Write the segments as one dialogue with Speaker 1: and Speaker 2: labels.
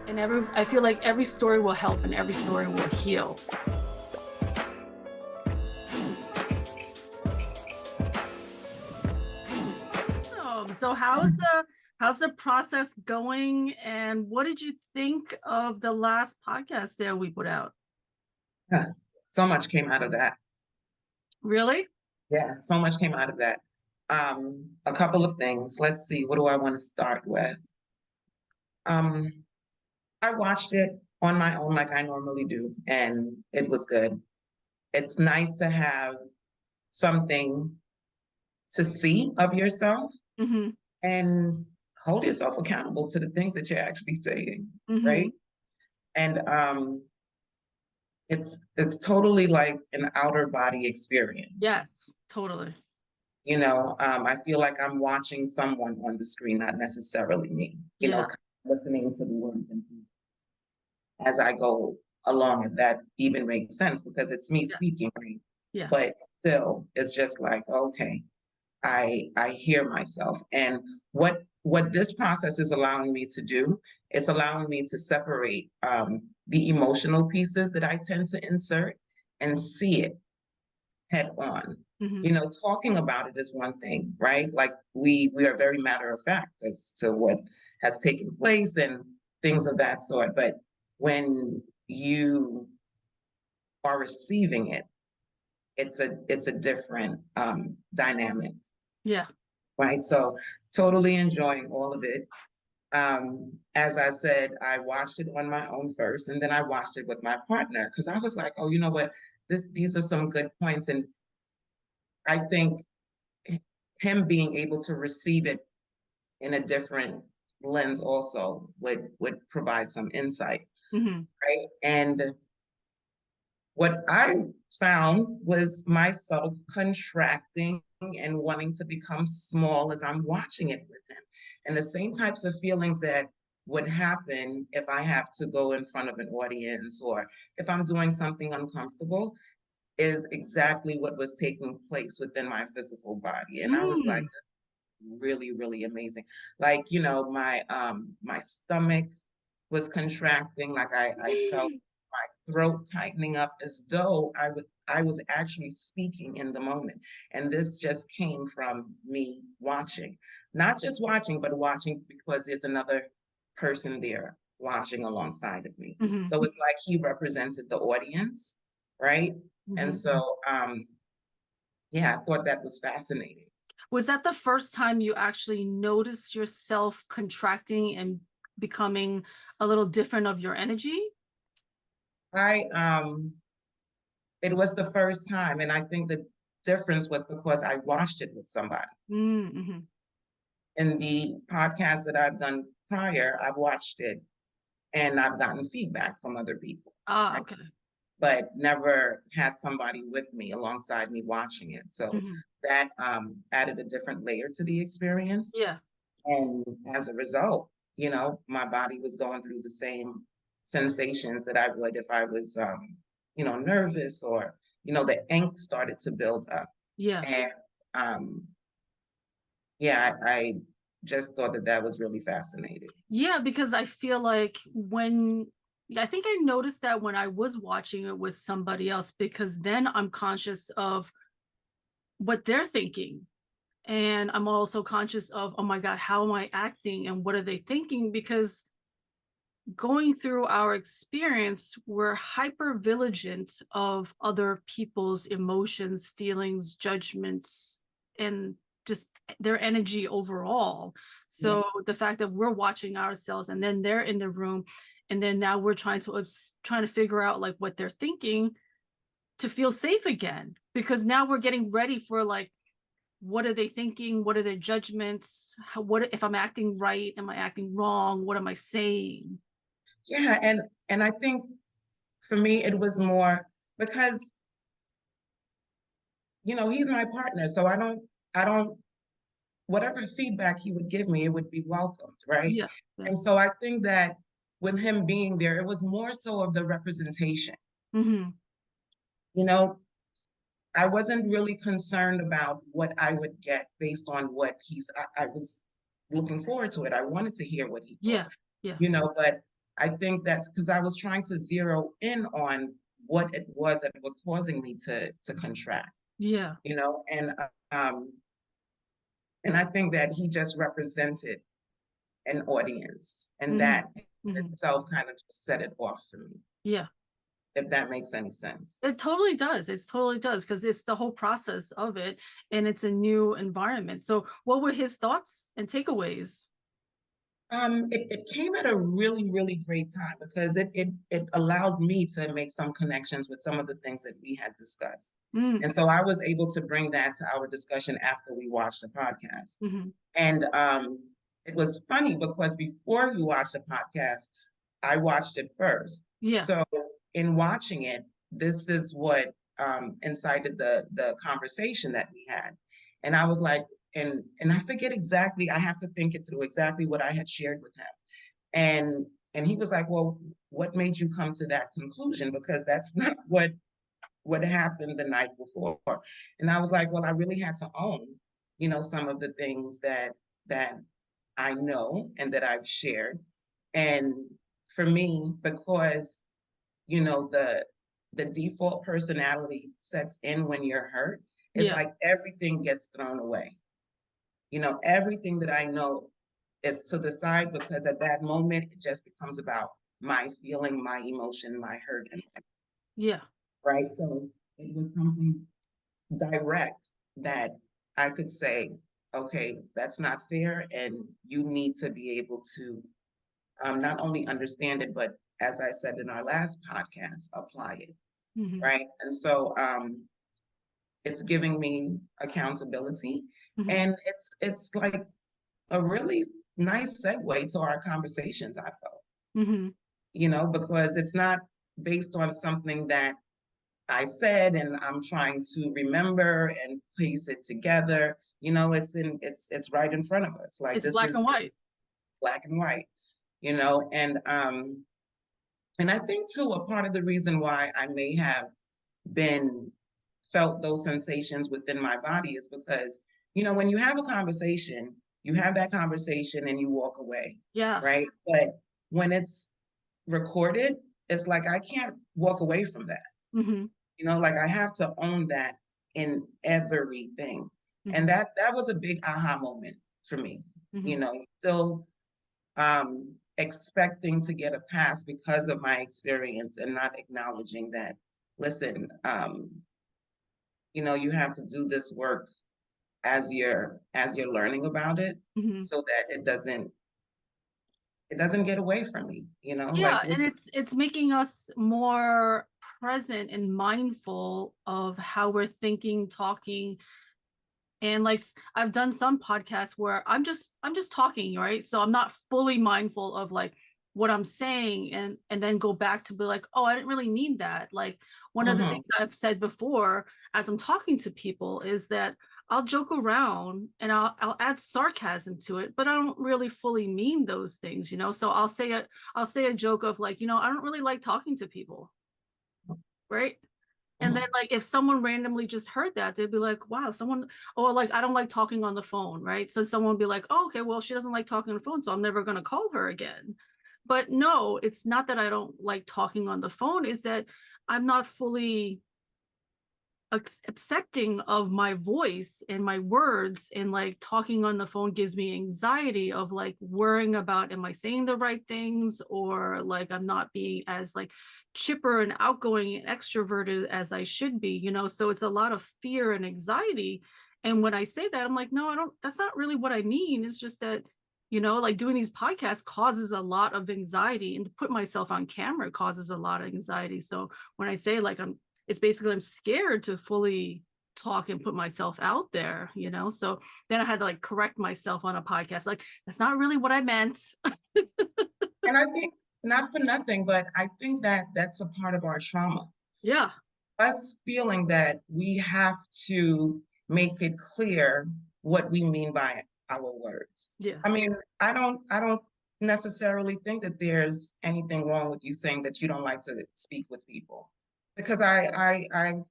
Speaker 1: And I feel like every story will help and every story will heal. So how's the process going, and what did you think of the last podcast that we put out?
Speaker 2: Yeah, so much came out of that.
Speaker 1: Really?
Speaker 2: Yeah, so much came out of that. A couple of things. Let's see, what do I want to start with? I watched it on my own like I normally do, and it was good. It's nice to have something to see of yourself
Speaker 1: Mm-hmm.
Speaker 2: and hold yourself accountable to the things that you're actually saying,
Speaker 1: Mm-hmm.
Speaker 2: right? And it's totally like an outer body experience.
Speaker 1: Yes, totally.
Speaker 2: I feel like I'm watching someone on the screen, not necessarily me,
Speaker 1: Yeah.
Speaker 2: listening to the words as I go along, if that even makes sense, because it's me
Speaker 1: Yeah.
Speaker 2: speaking, right?
Speaker 1: Yeah.
Speaker 2: But still, it's just like, okay, I hear myself. And what this process is allowing me to do, it's allowing me to separate the emotional pieces that I tend to insert and see it head on.
Speaker 1: Mm-hmm.
Speaker 2: Talking about it is one thing, right? Like we are very matter of fact as to what has taken place and things of that sort. But when you are receiving it, it's a different dynamic,
Speaker 1: Yeah.
Speaker 2: right? So totally enjoying all of it. As I said, I watched it on my own first, and then I watched it with my partner because I was like, oh, you know what? These are some good points, and I think him being able to receive it in a different lens also would provide some insight,
Speaker 1: Mm-hmm.
Speaker 2: right? And what I found was myself contracting and wanting to become small as I'm watching it with him. And the same types of feelings that would happen if I have to go in front of an audience or if I'm doing something uncomfortable is exactly what was taking place within my physical body. And I was like,
Speaker 1: Mm.
Speaker 2: this is really, really amazing. Like, my stomach was contracting, like I felt my throat tightening up as though I was actually speaking in the moment. And this just came from me watching. Not just watching, but watching because there's another person there watching alongside of me.
Speaker 1: Mm-hmm.
Speaker 2: So it's like he represented the audience, right? And
Speaker 1: Mm-hmm.
Speaker 2: so yeah, I thought that was fascinating.
Speaker 1: Was that the first time you actually noticed yourself contracting and becoming a little different of your energy?
Speaker 2: I It was the first time, and I think the difference was because I watched it with somebody.
Speaker 1: Mm-hmm.
Speaker 2: In the podcast that I've done prior, I've watched it and I've gotten feedback from other people,
Speaker 1: Ah,
Speaker 2: right?
Speaker 1: okay.
Speaker 2: But never had somebody with me alongside me watching it. So
Speaker 1: Mm-hmm.
Speaker 2: that added a different layer to the experience.
Speaker 1: Yeah.
Speaker 2: And as a result, my body was going through the same sensations that I would if I was, nervous or, the angst started to build up.
Speaker 1: Yeah.
Speaker 2: And um, yeah, I just thought that was really fascinating.
Speaker 1: Yeah, because I feel like I think I noticed that when I was watching it with somebody else, because then I'm conscious of what they're thinking. And I'm also conscious of, oh my God, how am I acting and what are they thinking? Because going through our experience, we're hyper vigilant of other people's emotions, feelings, judgments, and just their energy overall.
Speaker 2: Yeah.
Speaker 1: So the fact that we're watching ourselves and then they're in the room, and then now we're trying to figure out like what they're thinking to feel safe again, because now we're getting ready for like, what are they thinking? What are their judgments? What if I'm acting right? Am I acting wrong? What am I saying?
Speaker 2: Yeah, and I think for me it was more because he's my partner, so I don't whatever feedback he would give me, it would be welcomed, right?
Speaker 1: Yeah. Yeah.
Speaker 2: And so I think that with him being there, it was more so of the representation.
Speaker 1: Mm-hmm.
Speaker 2: You know, I wasn't really concerned about what I would get based on I was looking forward to it. I wanted to hear what he thought,
Speaker 1: Yeah. Yeah.
Speaker 2: but I think that's because I was trying to zero in on what it was that was causing me to contract,
Speaker 1: Yeah.
Speaker 2: um, and I think that he just represented an audience, and
Speaker 1: Hmm.
Speaker 2: that in
Speaker 1: Hmm.
Speaker 2: itself kind of set it off for me,
Speaker 1: Yeah.
Speaker 2: if that makes any sense.
Speaker 1: It totally does. It totally does, because it's the whole process of it, and it's a new environment. So, what were his thoughts and takeaways?
Speaker 2: It came at a really, really great time because it allowed me to make some connections with some of the things that we had discussed.
Speaker 1: Mm.
Speaker 2: And so I was able to bring that to our discussion after we watched the podcast.
Speaker 1: Hmm.
Speaker 2: And it was funny because before we watched the podcast, I watched it first.
Speaker 1: Yeah.
Speaker 2: So in watching it, this is what incited the conversation that we had. And I was like, and I forget exactly, I have to think it through exactly what I had shared with him. And he was like, well, what made you come to that conclusion? Because that's not what happened the night before. And I was like, well, I really had to own, some of the things that I know and that I've shared. And for me, because the default personality sets in when you're hurt, it's
Speaker 1: Yeah.
Speaker 2: like everything gets thrown away. Everything that I know is to the side because at that moment it just becomes about my feeling, my emotion, my hurt, and
Speaker 1: Yeah.
Speaker 2: right. So it was something direct that I could say, okay, that's not fair, and you need to be able to not only understand it, but as I said in our last podcast, apply it,
Speaker 1: Hmm.
Speaker 2: right? And so it's giving me accountability,
Speaker 1: Hmm.
Speaker 2: and it's like a really nice segue to our conversations, I felt,
Speaker 1: Hmm.
Speaker 2: because it's not based on something that I said and I'm trying to remember and piece it together. It's right in front of us. Like
Speaker 1: It's
Speaker 2: this
Speaker 1: black
Speaker 2: is
Speaker 1: and
Speaker 2: it's
Speaker 1: white.
Speaker 2: black and white, and I think too a part of the reason why I may have been felt those sensations within my body is because, when you have a conversation, you have that conversation and you walk away,
Speaker 1: Yeah.
Speaker 2: right? But when it's recorded, it's like I can't walk away from that.
Speaker 1: Hmm.
Speaker 2: Like I have to own that in everything. And
Speaker 1: Hmm.
Speaker 2: that was a big aha moment for me,
Speaker 1: Hmm.
Speaker 2: still expecting to get a pass because of my experience and not acknowledging that, listen, you have to do this work as you're learning about it
Speaker 1: Hmm.
Speaker 2: so that it doesn't get away from me, like
Speaker 1: Yeah, and it's making us more present and mindful of how we're thinking, talking. And like I've done some podcasts where I'm just talking, right? So I'm not fully mindful of like what I'm saying, and then go back to be like, oh, I didn't really mean that. Like one of the
Speaker 2: Mhm,
Speaker 1: things I've said before as I'm talking to people is that I'll joke around and I'll add sarcasm to it, but I don't really fully mean those things, So I'll say a joke of like, I don't really like talking to people, right? And then
Speaker 2: mhm,
Speaker 1: like if someone randomly just heard that, they'd be like, wow, someone, or like I don't like talking on the phone, right? So someone would be like, oh, okay, well, she doesn't like talking on the phone, so I'm never gonna call her again. But no, it's not that I don't like talking on the phone, is that I'm not fully accepting of my voice and my words, and like talking on the phone gives me anxiety of like worrying about, am I saying the right things, or like I'm not being as like chipper and outgoing and extroverted as I should be, so it's a lot of fear and anxiety. And when I say that, I'm like, no, I don't, that's not really what I mean. It's just that, like doing these podcasts causes a lot of anxiety, and to put myself on camera causes a lot of anxiety. So when I say like it's basically I'm scared to fully talk and put myself out there, So then I had to like correct myself on a podcast. Like, that's not really what I meant.
Speaker 2: and I think not for nothing, but I think that that's a part of our trauma,
Speaker 1: Yeah.
Speaker 2: us feeling that we have to make it clear what we mean by our words.
Speaker 1: Yeah.
Speaker 2: I mean, I don't necessarily think that there's anything wrong with you saying that you don't like to speak with people, because I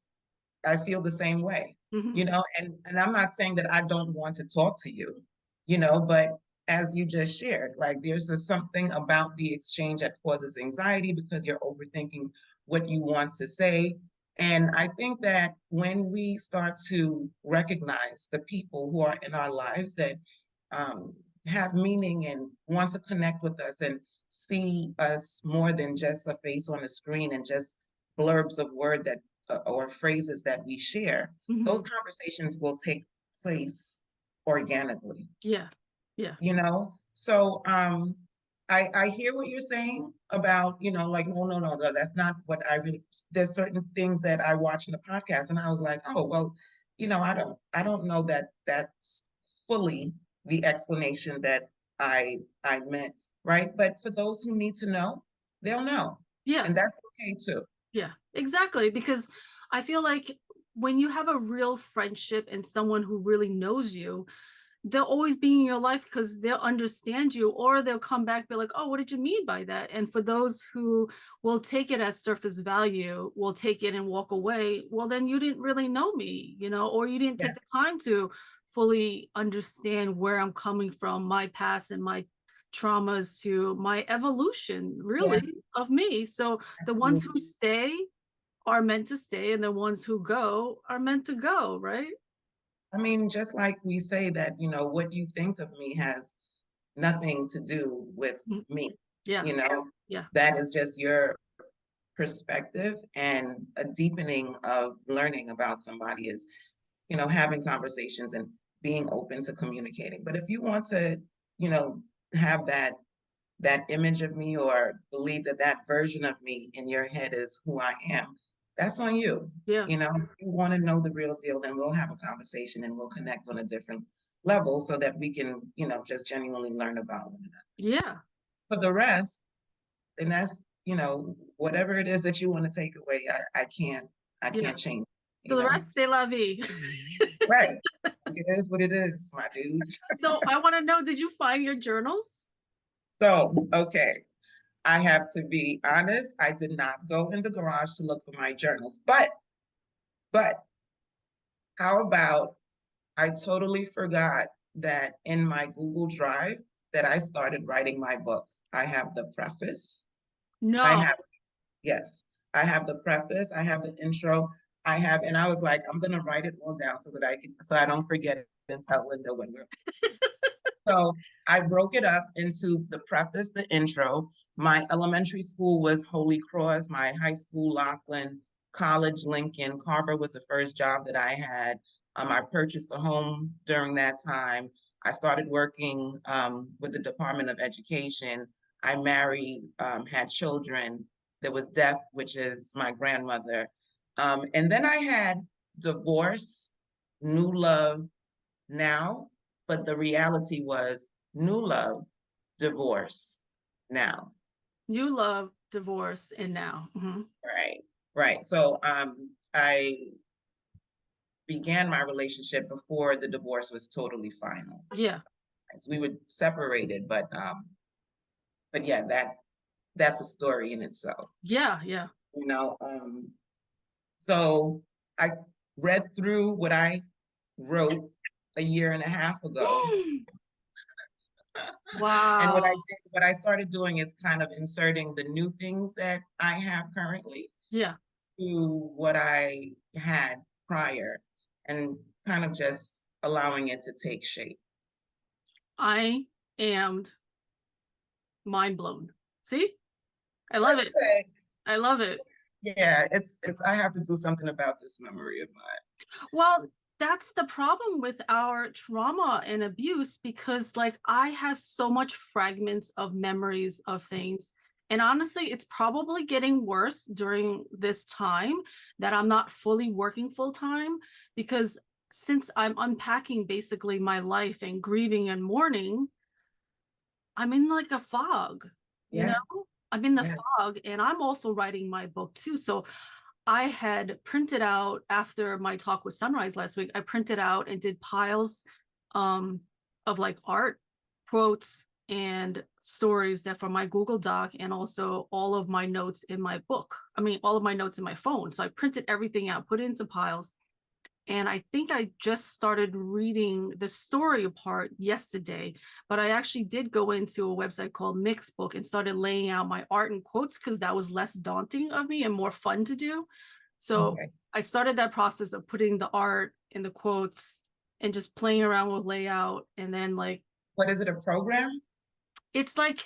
Speaker 2: feel the same way,
Speaker 1: Hmm.
Speaker 2: and I'm not saying that I don't want to talk to you, but as you just shared, right? There's something about the exchange that causes anxiety because you're overthinking what you want to say. And I think that when we start to recognize the people who are in our lives that um, have meaning and want to connect with us and see us more than just a face on a screen and just blurbs of word that or phrases that we share, those
Speaker 1: Mhm.
Speaker 2: conversations will take place organically,
Speaker 1: Yeah. Yeah.
Speaker 2: you know? So I hear what you're saying about, like, no, that's not what I really, there's certain things that I watch in the podcast and I was like, oh, well, I don't know that that's fully the explanation that I meant, right? But for those who need to know, they'll know.
Speaker 1: Yeah.
Speaker 2: And that's okay too.
Speaker 1: Yeah, exactly. Because I feel like when you have a real friendship and someone who really knows you, they'll always be in your life because they'll understand you, or they'll come back be like, oh, what did you mean by that? And for those who will take it as surface value, will take it and walk away, well, then you didn't really know me, or you didn't
Speaker 2: Yeah,
Speaker 1: take the time to fully understand where I'm coming from, my past and my traumas to my evolution,
Speaker 2: yeah,
Speaker 1: really, of me. So the ones who
Speaker 2: absolutely.
Speaker 1: stay are meant to stay, and the ones who go are meant to go, right?
Speaker 2: I mean, just like we say that, what you think of me has nothing to do with
Speaker 1: Mm.
Speaker 2: me,
Speaker 1: Yeah,
Speaker 2: you know,
Speaker 1: yeah,
Speaker 2: that is just your perspective, and a deepening of learning about somebody is, having conversations and being open to communicating. But if you want to, you know, have that image of me or believe that that version of me in your head is who I am, that's on you.
Speaker 1: yeah,
Speaker 2: If you want to know the real deal, then we'll have a conversation and we'll connect on a different level so that we can, just genuinely learn about one another.
Speaker 1: yeah,
Speaker 2: For the rest, then that's, whatever it is that you want to take away, I
Speaker 1: yeah.
Speaker 2: can't change,
Speaker 1: So the rest, c'est la vie.
Speaker 2: Right. It is what it is, my dude.
Speaker 1: So I want to know, did you find your journals?
Speaker 2: So, okay. I have to be honest, I did not go in the garage to look for my journals. But how about I totally forgot that in my Google Drive that I started writing my book. I have the preface. I
Speaker 1: No.
Speaker 2: have, yes, I have the preface, I have the intro, and I was like, I'm gonna write it all down so I don't forget it and tell Linda when we're. So I broke it up into the preface, the intro. My elementary school was Holy Cross, my high school, Lockland, college, Lincoln. Carver was the first job that I had. I purchased a home during that time. I started working with the Department of Education. I married, had children. There was death, which is my grandmother. And then I had divorce, new love, now, but the reality was new love, divorce, now.
Speaker 1: You love, divorce, and now. Mhm.
Speaker 2: Right, right. So I began my relationship before the divorce was totally final.
Speaker 1: Yeah,
Speaker 2: So we were separated, but yeah, that's a story in itself.
Speaker 1: yeah, yeah.
Speaker 2: You know, um, so I read through what I wrote a year and a half ago. And
Speaker 1: Wow.
Speaker 2: what I started doing is kind of inserting the new things that I have currently
Speaker 1: Yeah,
Speaker 2: to what I had prior and kind of just allowing it to take shape.
Speaker 1: I am mind blown. See? I love it.
Speaker 2: Listen,
Speaker 1: I love it.
Speaker 2: yeah, I have to do something about this memory of mine.
Speaker 1: Well, that's the problem with our trauma and abuse, because like I have so much fragments of memories of things. And honestly, it's probably getting worse during this time that I'm not fully working full time, because since I'm unpacking basically my life and grieving and mourning, I'm in like a fog, you
Speaker 2: Yeah,
Speaker 1: know? I'm in the
Speaker 2: yes.
Speaker 1: fog, and I'm also writing my book too. So I had printed out, after my talk with Sunrise last week, I printed out and did piles um, of like art, quotes, and stories that from my Google Doc, and also all of my notes in my book. I mean, all of my notes in my phone. So I printed everything out, put it into piles. And I think I just started reading the story part yesterday, but I actually did go into a website called Mixbook and started laying out my art and quotes because that was less daunting of me and more fun to do. So
Speaker 2: Okay.
Speaker 1: I started that process of putting the art and the quotes and just playing around with layout. And then like,
Speaker 2: What is it, a program?
Speaker 1: it's like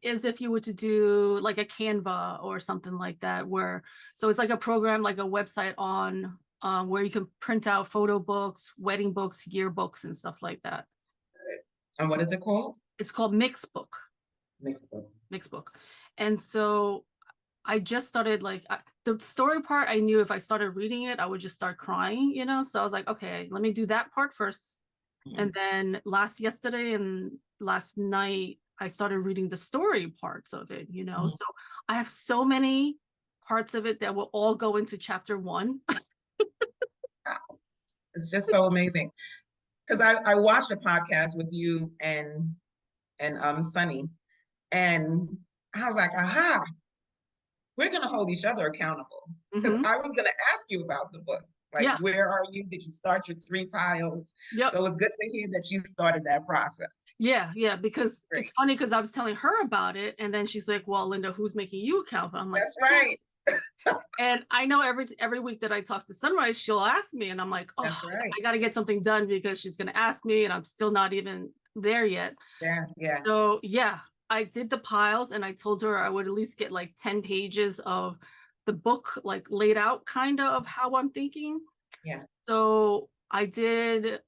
Speaker 1: as if you were to do like a Canva or something like that, where so it's like a program, like a website on where you can print out photo books, wedding books, yearbooks, and stuff like that.
Speaker 2: And what is it called?
Speaker 1: It's called Mixbook.
Speaker 2: Mixbook.
Speaker 1: Mixbook. And so I just started like the story part. I knew if I started reading it, I would just start crying, you know. So I was like, okay, let me do that part first. And then yesterday and last night, I started reading the story parts of it, you know. So I have so many parts of it that will all go into chapter 1.
Speaker 2: It's just so amazing. Because I watched a podcast with you and Sunny, and I was like, aha, we're gonna hold each other accountable. Because
Speaker 1: Mm-hmm.
Speaker 2: I was gonna ask you about the book. Like,
Speaker 1: Yeah.
Speaker 2: where are you? Did you start your 3 piles?
Speaker 1: Yep.
Speaker 2: So it's good to hear that you started that process.
Speaker 1: Yeah. Because
Speaker 2: Great.
Speaker 1: it's funny because I was telling her about it, and then she's like, "Well, Linda, who's making you accountable?" I'm like,
Speaker 2: That's right.
Speaker 1: and I know every week that I talk to Sunrise, she'll ask me, and I'm like, oh,
Speaker 2: That's right.
Speaker 1: I got to get something done because she's going to ask me, and I'm still not even there yet.
Speaker 2: Yeah.
Speaker 1: So yeah, I did the piles, and I told her I would at least get like 10 pages of the book, like laid out, kind of how I'm thinking.
Speaker 2: Yeah.
Speaker 1: So I did.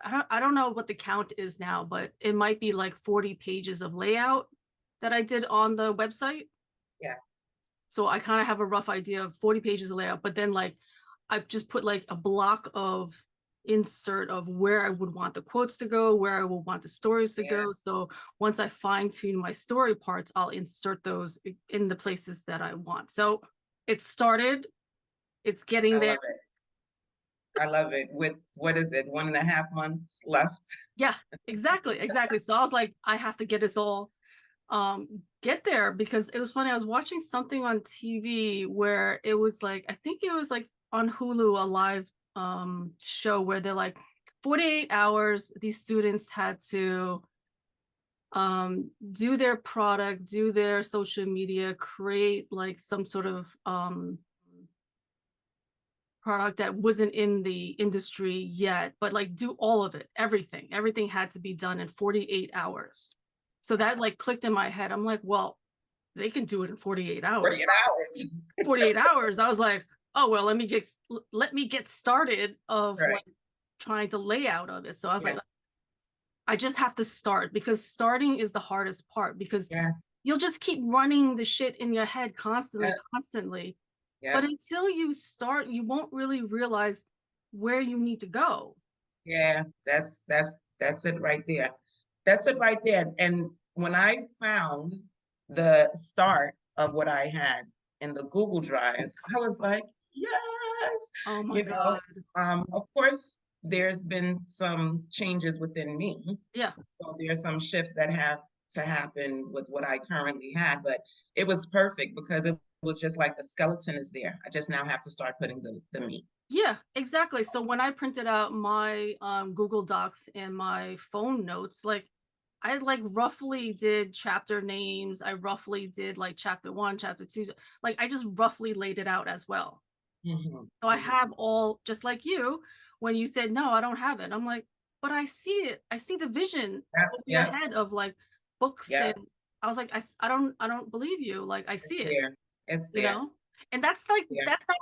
Speaker 1: I don't know what the count is now, but it might be like 40 pages of layout that I did on the website.
Speaker 2: Yeah.
Speaker 1: So I kind of have a rough idea of 40 pages of layout, but then like I've just put like a block of insert of where I would want the quotes to go, where I would want the stories to go. So once I fine tune my story parts, I'll insert those in the places that I want. So it started, it's getting
Speaker 2: I
Speaker 1: there.
Speaker 2: love it. I love it. With what is it, 1.5 months left?
Speaker 1: Yeah, exactly. So I was like, I have to get this all get there, because it was funny. I was watching something on TV where it was like, I think it was like on Hulu, a live show where they're like 48 hours these students had to do their product, do their social media, create like some sort of product that wasn't in the industry yet, but like do all of it, everything had to be done in 48 hours. So that like clicked in my head. I'm like, well, they can do it in 48 hours.
Speaker 2: 48 hours.
Speaker 1: 48 hours. I was like, oh, well, let me get started of
Speaker 2: Right.
Speaker 1: like trying the layout of it. So I was like, I just have to start, because starting is the hardest part, because you'll just keep running the shit in your head constantly. But until you start, you won't really realize where you need to go.
Speaker 2: Yeah, that's it right there. That's it right there. And when I found the start of what I had in the Google Drive, I was like, yes,
Speaker 1: Oh my God.
Speaker 2: Of course, there's been some changes within me.
Speaker 1: Yeah.
Speaker 2: So there's some shifts that have to happen with what I currently had, but it was perfect because it was just like the skeleton is there. I just now have to start putting the meat.
Speaker 1: Yeah, exactly. So when I printed out my Google Docs and my phone notes, like I like roughly did chapter names. I roughly did like chapter 1, chapter 2. Like I just roughly laid it out as well. So I have all, just like you, when you said, no, I don't have it. I'm like, but I see it. I see the vision over your head of like books. And I was like, I don't believe you. Like I see it.
Speaker 2: It's
Speaker 1: You
Speaker 2: there.
Speaker 1: know? And that's like, that's not,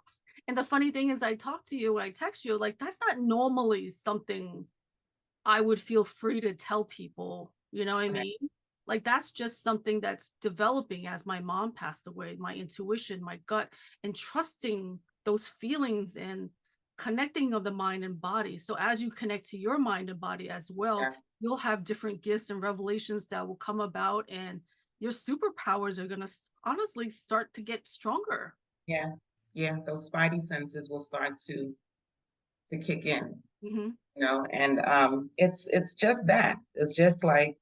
Speaker 1: and the funny thing is I talk to you, I text you, like that's not normally something I would feel free to tell people, you know what I mean? Like that's just something that's developing as my mom passed away, my intuition, my gut, and trusting those feelings and connecting of the mind and body. So as you connect to your mind and body as well, you'll have different gifts and revelations that will come about, and your superpowers are going to honestly start to get stronger.
Speaker 2: Yeah, those spidey senses will start to kick in.
Speaker 1: Mm-hmm.
Speaker 2: And it's just that. It's just like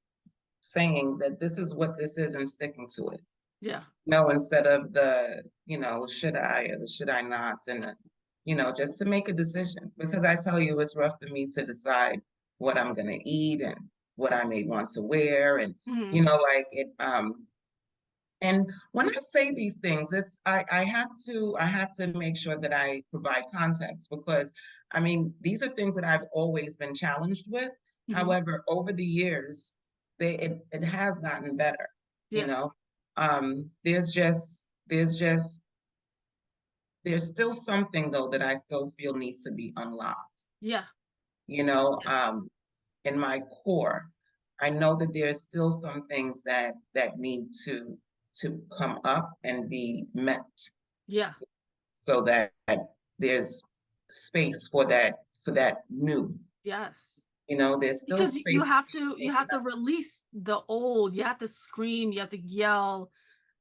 Speaker 2: saying that this is what this is and sticking to it.
Speaker 1: Yeah.
Speaker 2: No, instead of the, should I or the should I nots and just to make a decision, because I tell you, it's rough for me to decide what I'm going to eat and what I may want to wear. And,
Speaker 1: Mhm.
Speaker 2: like it, and when I say these things, I have to make sure that I provide context, because I mean, these are things that I've always been challenged with.
Speaker 1: Mhm.
Speaker 2: However, over the years, it has gotten better, you
Speaker 1: Yeah.
Speaker 2: know. There's still something though that I still feel needs to be unlocked,
Speaker 1: Yeah.
Speaker 2: you know,
Speaker 1: Yeah.
Speaker 2: in my core. I know that there's still some things that need to come up and be met,
Speaker 1: Yeah.
Speaker 2: so that there's space for that new.
Speaker 1: Yes.
Speaker 2: There's still
Speaker 1: Because
Speaker 2: space to
Speaker 1: you
Speaker 2: take it
Speaker 1: have to
Speaker 2: up.
Speaker 1: release the old, you have to scream, you have to yell.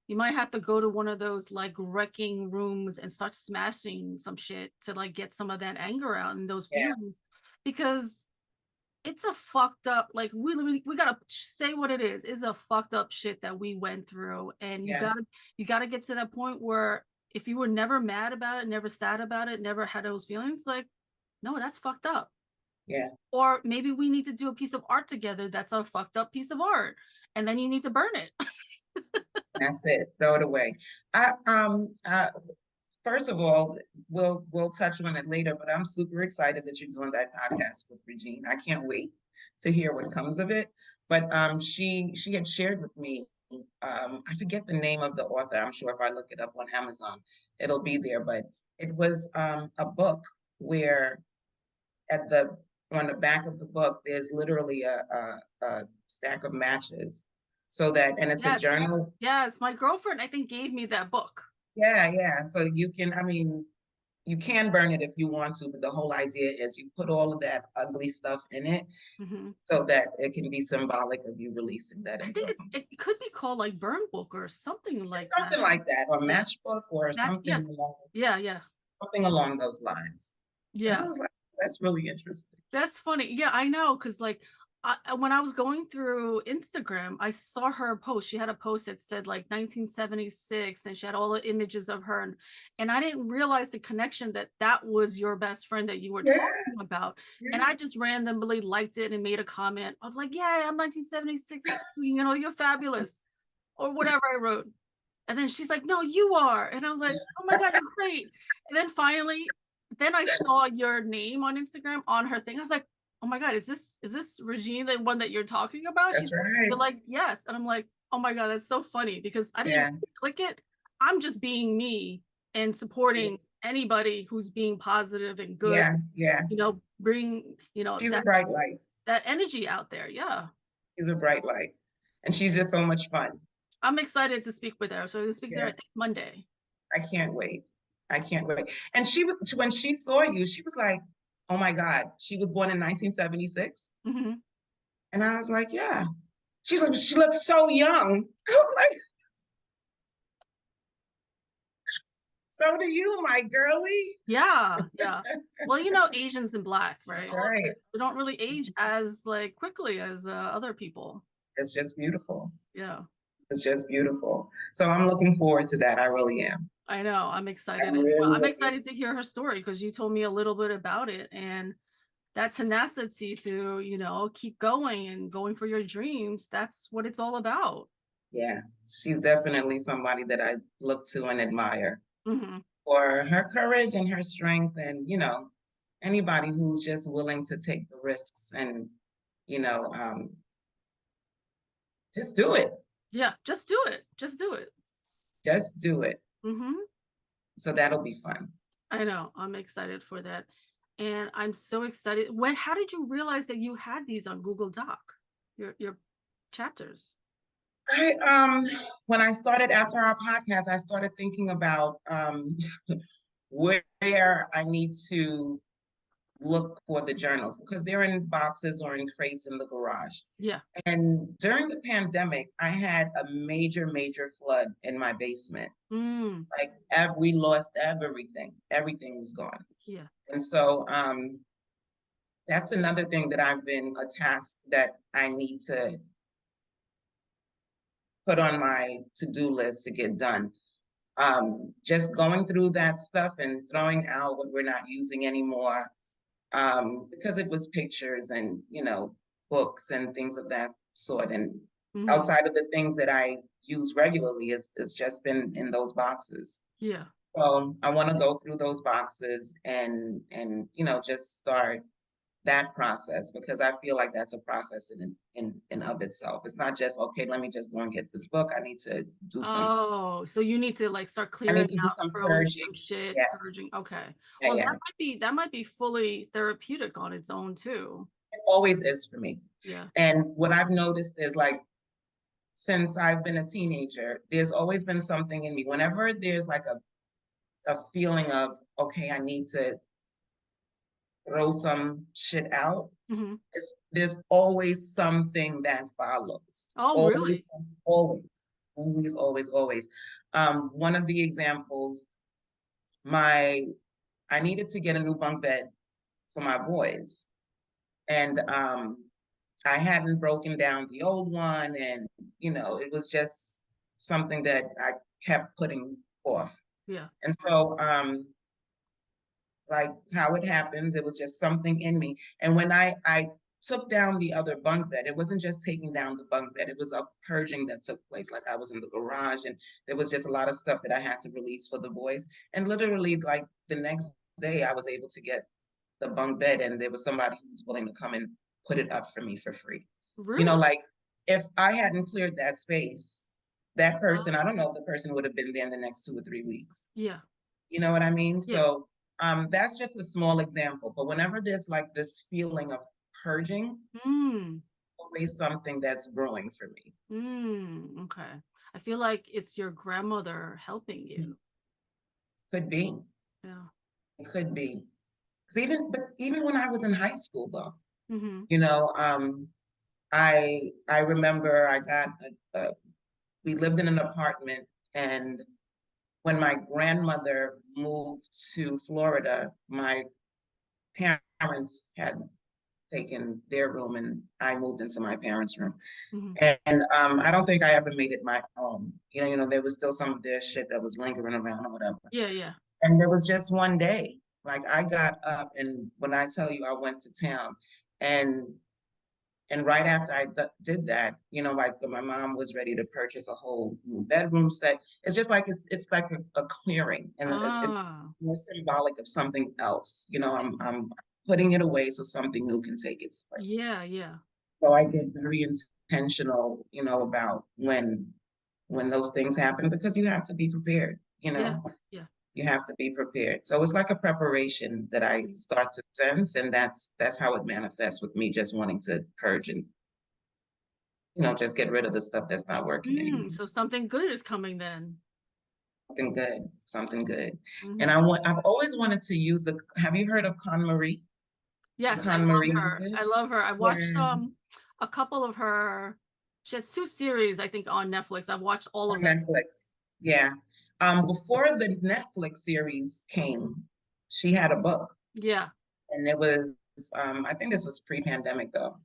Speaker 1: You might have to go to one of those like wrecking rooms and start smashing some shit to like get some of that anger out and those
Speaker 2: Yeah,
Speaker 1: feelings, because it's a fucked up, like we gotta say what it is. It's a fucked up shit that we went through, and
Speaker 2: yeah,
Speaker 1: you gotta get to that point where if you were never mad about it, never sad about it, never had those feelings, like, no, that's fucked up.
Speaker 2: yeah.
Speaker 1: Or maybe we need to do a piece of art together that's a fucked up piece of art, and then you need to burn it.
Speaker 2: That's it. Throw it away. I First of all, we'll touch on it later, but I'm super excited that you're doing that podcast with Regine. I can't wait to hear what comes of it. But she had shared with me, I forget the name of the author. I'm sure if I look it up on Amazon, it'll be there. But it was a book where at the on the back of the book there's literally a stack of matches, and it's a
Speaker 1: Yes.
Speaker 2: journal.
Speaker 1: Yes. My girlfriend, I think, gave me that book.
Speaker 2: Yeah, yeah. So I mean, you can burn it if you want to, but the whole idea is you put all of that ugly stuff in it
Speaker 1: Mhm.
Speaker 2: so that it can be symbolic of you releasing that
Speaker 1: I think
Speaker 2: info.
Speaker 1: it could be called like burn book or something
Speaker 2: It's
Speaker 1: like that.
Speaker 2: something like that, or
Speaker 1: Yeah.
Speaker 2: matchbook, or
Speaker 1: That, yeah. Yeah, yeah.
Speaker 2: something along those lines. And I
Speaker 1: Yeah.
Speaker 2: was like, that's really interesting.
Speaker 1: That's funny. Yeah, I know, because like when I was going through Instagram, I saw her post. She had a post that said like 1976, and she had all the images of her, and I didn't realize the connection that that was your best friend that you were
Speaker 2: Yeah,
Speaker 1: talking about. And
Speaker 2: yeah,
Speaker 1: I just randomly liked it and made a comment of like, "Yeah, I'm 1976. You're fabulous," or whatever I wrote. And then she's like, "No, you are." And I'm like, "Oh my God, you're great." And then finally, then I saw your name on Instagram on her thing. I was like, "Oh my God, is this Regine, the one that you're talking about?"
Speaker 2: that's
Speaker 1: She's like,
Speaker 2: right.
Speaker 1: you're like, "Yes." And I'm like, "Oh my God, that's so funny," because I didn't
Speaker 2: Yeah,
Speaker 1: click it. I'm just being me and supporting anybody who's being positive and good,
Speaker 2: yeah, yeah.
Speaker 1: bring,
Speaker 2: She's a
Speaker 1: that
Speaker 2: bright light.
Speaker 1: energy out there. Yeah.
Speaker 2: She's a bright light. And she's just so much fun.
Speaker 1: I'm excited to speak with her. So we'll speak to her, I
Speaker 2: Yeah,
Speaker 1: think, Monday.
Speaker 2: I can't wait. I can't wait. And when she saw you, she was like, oh my God, she was born in 1976.
Speaker 1: Mhm.
Speaker 2: And I was like, yeah. She's like, she looks so young. I was like, so do you, my girlie.
Speaker 1: Yeah, yeah. Well, Asians and Black, right?
Speaker 2: That's right.
Speaker 1: We don't really age as like quickly as other people.
Speaker 2: It's just beautiful.
Speaker 1: Yeah,
Speaker 2: It's just beautiful. So I'm looking forward to that. I really am.
Speaker 1: I know. I'm excited
Speaker 2: I'm
Speaker 1: as well.
Speaker 2: really
Speaker 1: I'm
Speaker 2: looking.
Speaker 1: excited to hear her story because you told me a little bit about it, and that tenacity to, keep going and going for your dreams. That's what it's all about.
Speaker 2: Yeah, she's definitely somebody that I look to and admire
Speaker 1: Hmm.
Speaker 2: for her courage and her strength, and anybody who's just willing to take the risks and you know um, just do it.
Speaker 1: Yeah, just do it. Just do it.
Speaker 2: Just do it.
Speaker 1: Hmm.
Speaker 2: So that'll be fun.
Speaker 1: I know. I'm excited for that. And I'm so excited. How did you realize that you had these on Google Doc? Your chapters.
Speaker 2: I When I started after our podcast, I started thinking about where I need to look for the journals, because they're in boxes or in crates in the garage.
Speaker 1: Yeah.
Speaker 2: And during the pandemic, I had a major, major flood in my basement.
Speaker 1: Mm,
Speaker 2: Like we lost everything. Everything was gone.
Speaker 1: yeah.
Speaker 2: And so that's another thing that I've been a task that I need to put on my to-do list to get done. just going through that stuff and throwing out what we're not using anymore, because it was pictures and, books and things of that sort. And
Speaker 1: Mhm.
Speaker 2: outside of the things that I use regularly, it's just been in those boxes.
Speaker 1: Yeah.
Speaker 2: So I want to go through those boxes and just start that process, because I feel like that's a process in of itself. It's not just, okay, let me just go and get this book. I need to do some
Speaker 1: Oh, so you need to like start
Speaker 2: I
Speaker 1: clearing
Speaker 2: need to do
Speaker 1: out,
Speaker 2: some
Speaker 1: throwing
Speaker 2: purging.
Speaker 1: some shit,
Speaker 2: Yeah,
Speaker 1: purging. Okay.
Speaker 2: yeah,
Speaker 1: Well,
Speaker 2: yeah.
Speaker 1: that might be fully therapeutic on its own too.
Speaker 2: It always is for me.
Speaker 1: Yeah.
Speaker 2: And what I've noticed is, like, since I've been a teenager, there's always been something in me. Whenever there's like a feeling of, okay, I need to throw some shit out,
Speaker 1: Hmm.
Speaker 2: there's always something that follows.
Speaker 1: Oh,
Speaker 2: Always,
Speaker 1: really?
Speaker 2: always, always, always, always. One of the examples, my I needed to get a new bunk bed for my boys. And I hadn't broken down the old one, and it was just something that I kept putting off.
Speaker 1: Yeah.
Speaker 2: And so, like how it happens, it was just something in me. And when I took down the other bunk bed, it wasn't just taking down the bunk bed, it was a purging that took place. Like, I was in the garage, and there was just a lot of stuff that I had to release for the boys. And literally, like, the next day, I was able to get the bunk bed, and there was somebody who was willing to come and put it up for me for free.
Speaker 1: Really?
Speaker 2: Like, if I hadn't cleared that space, that person, I don't know if the person would have been there in the next 2 or 3 weeks.
Speaker 1: Yeah.
Speaker 2: You know what I mean?
Speaker 1: Yeah.
Speaker 2: So that's just a small example. But whenever there's like this feeling of purging,
Speaker 1: Mm.
Speaker 2: always something that's brewing for me.
Speaker 1: Mm. Okay. I feel like it's your grandmother helping you.
Speaker 2: Could be.
Speaker 1: Yeah.
Speaker 2: It could be. Because even when I was in high school, though,
Speaker 1: Mm-hmm.
Speaker 2: you know, I remember we lived in an apartment, and when my grandmother moved to Florida, my parents had taken their room, and I moved into my parents' room.
Speaker 1: Mm-hmm.
Speaker 2: And I don't think I ever made it my own. There was still some of their shit that was lingering around or whatever.
Speaker 1: Yeah. Yeah.
Speaker 2: And there was just one day, like, I got up, and when I tell you I went to town, and right after I did that, like, when my mom was ready to purchase a whole new bedroom set, it's just like it's like a clearing, and it's
Speaker 1: Ah.
Speaker 2: more symbolic of something else. I'm putting it away so something new can take its place.
Speaker 1: Yeah. Yeah.
Speaker 2: So I get very intentional, about when those things happen, because you have to be prepared.
Speaker 1: Yeah. Yeah.
Speaker 2: You have to be prepared. So it's like a preparation that I start to sense, and that's how it manifests with me, just wanting to purge and just get rid of the stuff that's not working anymore.
Speaker 1: So something good is coming then.
Speaker 2: Something good, something good. And
Speaker 1: Mm-hmm.
Speaker 2: I've always wanted to use have you heard of KonMari? The
Speaker 1: Yes, I love
Speaker 2: KonMari
Speaker 1: her.
Speaker 2: method?
Speaker 1: I love her. I watched
Speaker 2: Yeah,
Speaker 1: a couple of her. She has two series, I think, on Netflix. I've watched all of
Speaker 2: on
Speaker 1: them.
Speaker 2: Netflix. Yeah. Before the Netflix series came, she had a book,
Speaker 1: Yeah.
Speaker 2: and it was, I think this was pre-pandemic, though,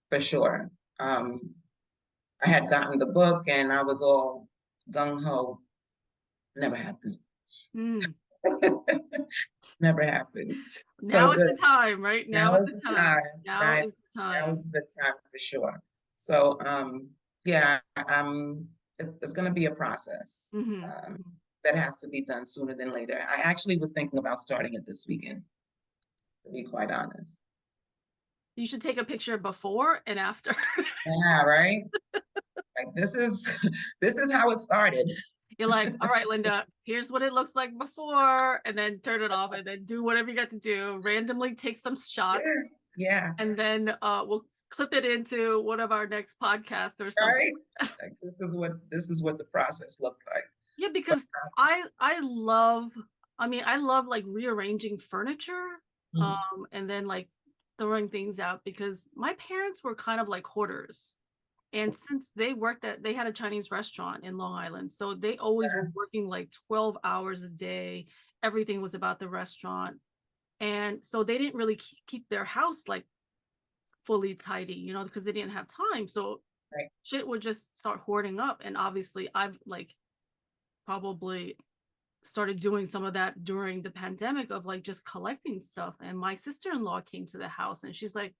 Speaker 2: for sure. Um, I had gotten the book, and I was all gung ho. Never happened.
Speaker 1: Mm.
Speaker 2: Never happened. So
Speaker 1: Now is the time, right? Now
Speaker 2: now
Speaker 1: is
Speaker 2: is
Speaker 1: the
Speaker 2: the
Speaker 1: time.
Speaker 2: time,
Speaker 1: Now
Speaker 2: right?
Speaker 1: is the
Speaker 2: Now
Speaker 1: time.
Speaker 2: is the time for sure. So yeah, it's going to be a process,
Speaker 1: Mm-hmm.
Speaker 2: um, that has to be done sooner than later. I actually was thinking about starting it this weekend, to be quite honest.
Speaker 1: You should take a picture before and after.
Speaker 2: Yeah, right. Like, this is this is how it started.
Speaker 1: You're like, all right, Linda, here's what it looks like before, and then turn it off, and then do whatever you got to do. Randomly take some shots,
Speaker 2: Yeah, yeah,
Speaker 1: and then we'll clip it into one of our next podcasts or something.
Speaker 2: right. Like, this is what the process looked like.
Speaker 1: Yeah,
Speaker 2: But,
Speaker 1: because I love, I love like rearranging furniture,
Speaker 2: mm,
Speaker 1: and then like throwing things out, because my parents were kind of like hoarders. And since they had a Chinese restaurant in Long Island, so they always were working like 12 hours a day. Everything was about the restaurant. And so they didn't really keep their house like fully tidy, because they didn't have time. So
Speaker 2: right.
Speaker 1: shit would just start hoarding up. And obviously I've like probably started doing some of that during the pandemic of like just collecting stuff. And my sister-in-law came to the house and she's like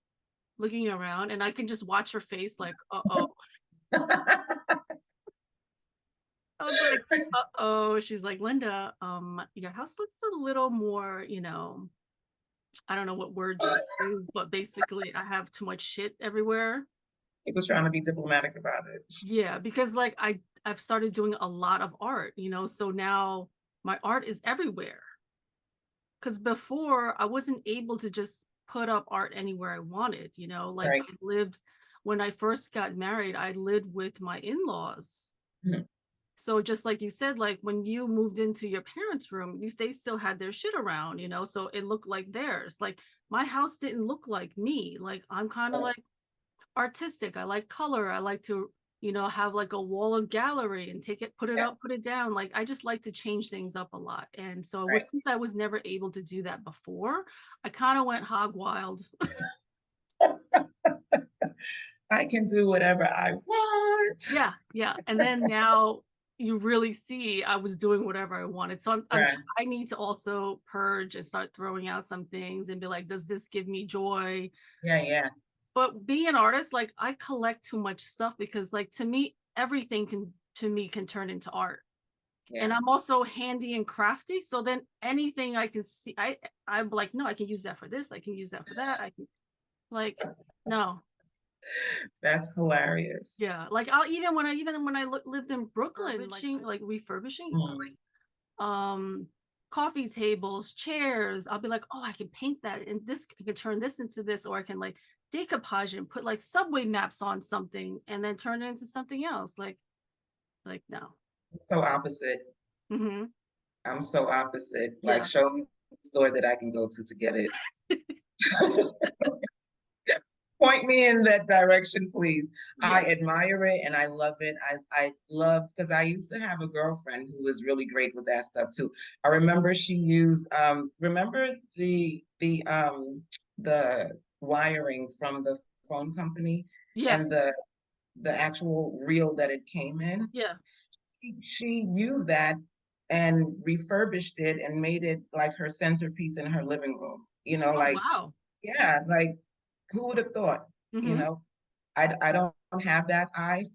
Speaker 1: looking around and I can just watch her face like, uh-oh. I was like, uh-oh. She's like, Linda, your house looks a little more, I don't know what word she used, but basically I have too much shit everywhere.
Speaker 2: He was trying to be diplomatic about it.
Speaker 1: Yeah, because like I've started doing a lot of art, so now my art is everywhere. Because before I wasn't able to just put up art anywhere I wanted, like
Speaker 2: Right.
Speaker 1: I lived when I first got married, I lived with my in-laws.
Speaker 2: Mhm.
Speaker 1: So just like you said, like when you moved into your parents' room, they still had their shit around, so it looked like theirs. Like my house didn't look like me. Like I'm kind of
Speaker 2: Right.
Speaker 1: like artistic. I like color. I like to, have like a wall of gallery and take it, put it
Speaker 2: Yeah.
Speaker 1: up, put it down. Like I just like to change things up a lot. And so
Speaker 2: Right.
Speaker 1: since I was never able to do that before, I kind of went hog wild.
Speaker 2: I can do whatever I want.
Speaker 1: Yeah, yeah. And then now you really see I was doing whatever I wanted. So
Speaker 2: Right.
Speaker 1: I need to also purge and start throwing out some things and be like, does this give me joy?
Speaker 2: Yeah, yeah.
Speaker 1: But being an artist, like I collect too much stuff because like to me, everything can turn into art. And
Speaker 2: Yeah.
Speaker 1: I'm also handy and crafty. So then anything I can see, I'm like, no, I can use that for this. I can use that for that. I can like, no.
Speaker 2: That's hilarious.
Speaker 1: Yeah. Like even when I lived in Brooklyn, like refurbishing,
Speaker 2: Mm.
Speaker 1: um, coffee tables, chairs, I'll be like, oh, I can paint that and this, I can turn this into this, or I can like decoupage and put like subway maps on something and then turn it into something else. Like no.
Speaker 2: So opposite.
Speaker 1: Mm-hmm.
Speaker 2: I'm so opposite. Like,
Speaker 1: Yeah.
Speaker 2: show me the store that I can go to get it. Point me in that direction, please.
Speaker 1: Yeah.
Speaker 2: I admire it and I love it. I love because I used to have a girlfriend who was really great with that stuff too. I remember she used remember the wiring from the phone company
Speaker 1: Yeah.
Speaker 2: and the actual reel that it came in.
Speaker 1: Yeah.
Speaker 2: She used that and refurbished it and made it like her centerpiece in her living room.
Speaker 1: Oh
Speaker 2: Like,
Speaker 1: wow.
Speaker 2: yeah, like who would have thought? You
Speaker 1: Mm-hmm.
Speaker 2: know, I don't have that eye.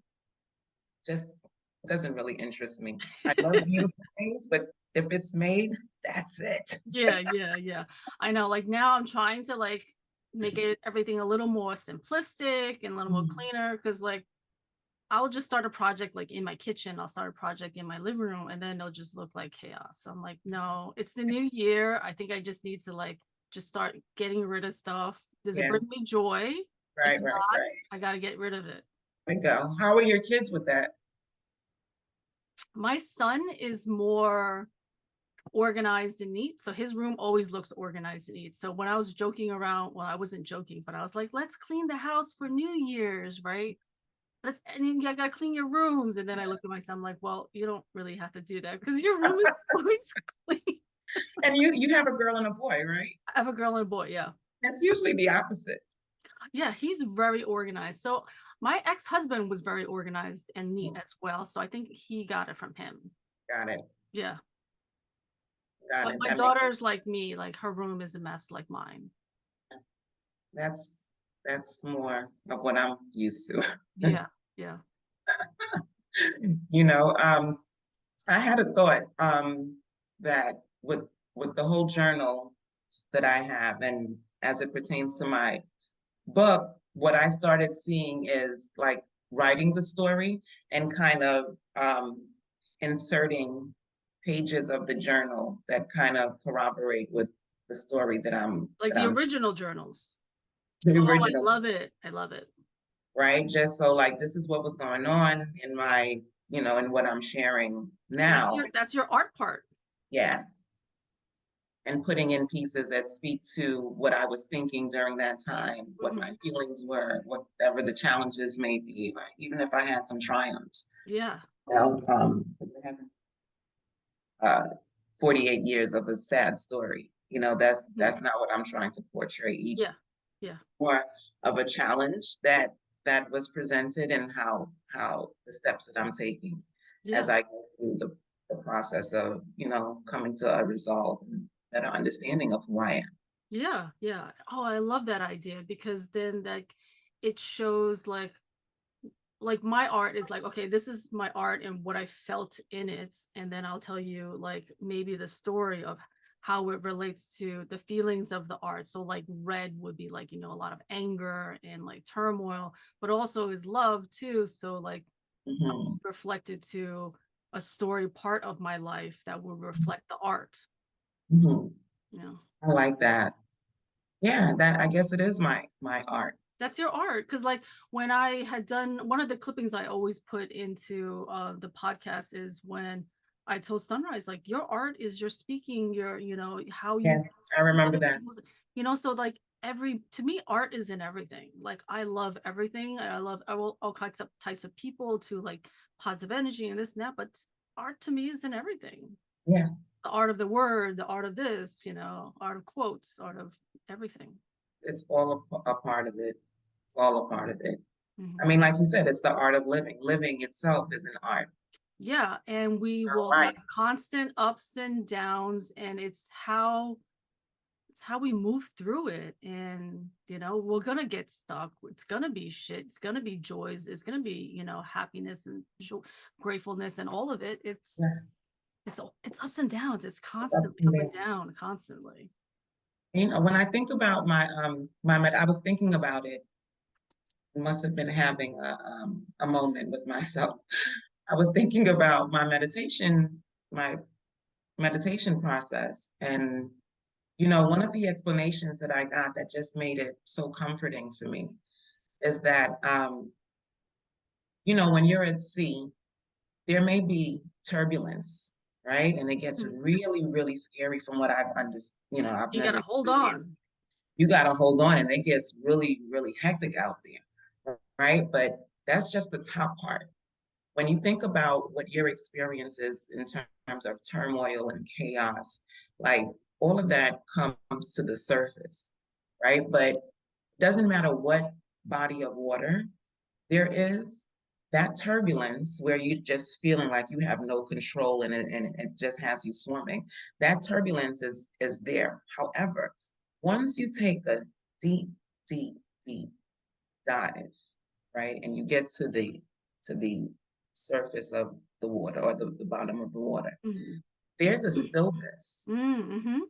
Speaker 2: Just doesn't really interest me. I love beautiful things, but if it's made, that's it.
Speaker 1: Yeah, yeah, yeah. I know. Like now I'm trying to like make it everything a little more simplistic and a little more
Speaker 2: Mm.
Speaker 1: cleaner because like I'll just start a project like in my kitchen, I'll start a project in my living room, and then it'll just look like chaos. So I'm like, no, it's the new year. I think I just need to like just start getting rid of stuff. Does it
Speaker 2: Yeah,
Speaker 1: bring me joy? If
Speaker 2: right, right,
Speaker 1: not,
Speaker 2: right.
Speaker 1: I got to get rid of it.
Speaker 2: There you go. How are your kids with that?
Speaker 1: My son is more organized and neat. So his room always looks organized and neat. So when I was joking around, well, I wasn't joking, but I was like, let's clean the house for New Year's, right? And then you gotta clean your rooms. And then I looked at myself, I'm like, well, you don't really have to do that because your room is always clean.
Speaker 2: And you have a girl and a boy, right?
Speaker 1: I have a girl and a boy, yeah.
Speaker 2: That's usually the opposite.
Speaker 1: Yeah, he's very organized. So my ex-husband was very organized and neat
Speaker 2: Mm.
Speaker 1: as well. So I think he got it from him.
Speaker 2: Got it.
Speaker 1: Yeah.
Speaker 2: Got
Speaker 1: But
Speaker 2: it.
Speaker 1: my daughter's like me, like her room is a mess like mine.
Speaker 2: That's that's more of what I'm used to.
Speaker 1: Yeah, yeah.
Speaker 2: You know, I had a thought that with the whole journal that I have, and as it pertains to my book, what I started seeing is like writing the story and kind of inserting pages of the journal that kind of corroborate with the story
Speaker 1: Like
Speaker 2: that
Speaker 1: the
Speaker 2: I'm
Speaker 1: original journals.
Speaker 2: the
Speaker 1: Oh, I
Speaker 2: original,
Speaker 1: love it. I love it.
Speaker 2: right? Just so like this is what was going on in my, in what I'm sharing now.
Speaker 1: That's your art part.
Speaker 2: Yeah. And putting in pieces that speak to what I was thinking during that time, what my
Speaker 1: Mhm.
Speaker 2: feelings were, whatever the challenges may be, like, even if I had some triumphs.
Speaker 1: Yeah.
Speaker 2: You know, 48 years of a sad story.
Speaker 1: Mhm.
Speaker 2: That's not what I'm trying to portray. Each
Speaker 1: Yeah. Yeah.
Speaker 2: more of a challenge that was presented and how the steps that I'm taking as
Speaker 1: Yeah.
Speaker 2: I go through the the process of, coming to a resolve and better understanding of who I am.
Speaker 1: Yeah, yeah. Oh, I love that idea, because then like it shows like my art is like, okay, this is my art and what I felt in it, and then I'll tell you like maybe the story of how it relates to the feelings of the art. So like red would be like, a lot of anger and like turmoil, but also is love too. So like
Speaker 2: Mhm.
Speaker 1: reflected to a story part of my life that will reflect the art.
Speaker 2: Mhm.
Speaker 1: you know
Speaker 2: I like that. Yeah, that I guess it is my art.
Speaker 1: that's your art, because like when I had done one of the clippings I always put into the podcast is when I told Sunrise, like, your art is your speaking, your how
Speaker 2: Yeah,
Speaker 1: you
Speaker 2: I
Speaker 1: see
Speaker 2: remember
Speaker 1: it,
Speaker 2: that.
Speaker 1: so like to me art is in everything. Like I love everything, and I love all kinds of types of people to like positive energy and this and that, but art to me is in everything.
Speaker 2: Yeah,
Speaker 1: The art of the word, the art of this, art of quotes, art of everything.
Speaker 2: it's all a part of it. It's all a part of it. I
Speaker 1: Mhm.
Speaker 2: mean, like you said, it's the art of living. Living itself is an art.
Speaker 1: Yeah, and we
Speaker 2: Our
Speaker 1: will have
Speaker 2: life.
Speaker 1: constant ups and downs, and it's how we move through it. And we're gonna get stuck. It's gonna be shit. It's gonna be joys. It's gonna be happiness and gratefulness and all of it. It's
Speaker 2: Yeah,
Speaker 1: it's it's ups and downs. It's
Speaker 2: it's up
Speaker 1: constantly
Speaker 2: and
Speaker 1: up and
Speaker 2: down.
Speaker 1: down, constantly.
Speaker 2: When I think about I was thinking about it. Must have been having a moment with myself. I was thinking about my meditation process, and one of the explanations that I got that just made it so comforting for me is that when you're at sea, there may be turbulence, right? And it gets
Speaker 1: Mhm.
Speaker 2: really, really scary from what I've understood. I've
Speaker 1: You
Speaker 2: never
Speaker 1: gotta hold
Speaker 2: experienced.
Speaker 1: on.
Speaker 2: You got to hold on, and it gets really, really hectic out there, right? But that's just the top part. When you think about what your experience is in terms of turmoil and chaos, like all of that comes to the surface, right? But it doesn't matter what body of water there is, that turbulence where you just feeling like you have no control and it just has you swimming, that turbulence is there. However, once you take a deep, deep, deep dive, right, and you get to the surface of the water or the bottom of the water,
Speaker 1: Mhm.
Speaker 2: there's a stillness
Speaker 1: Mm-hmm.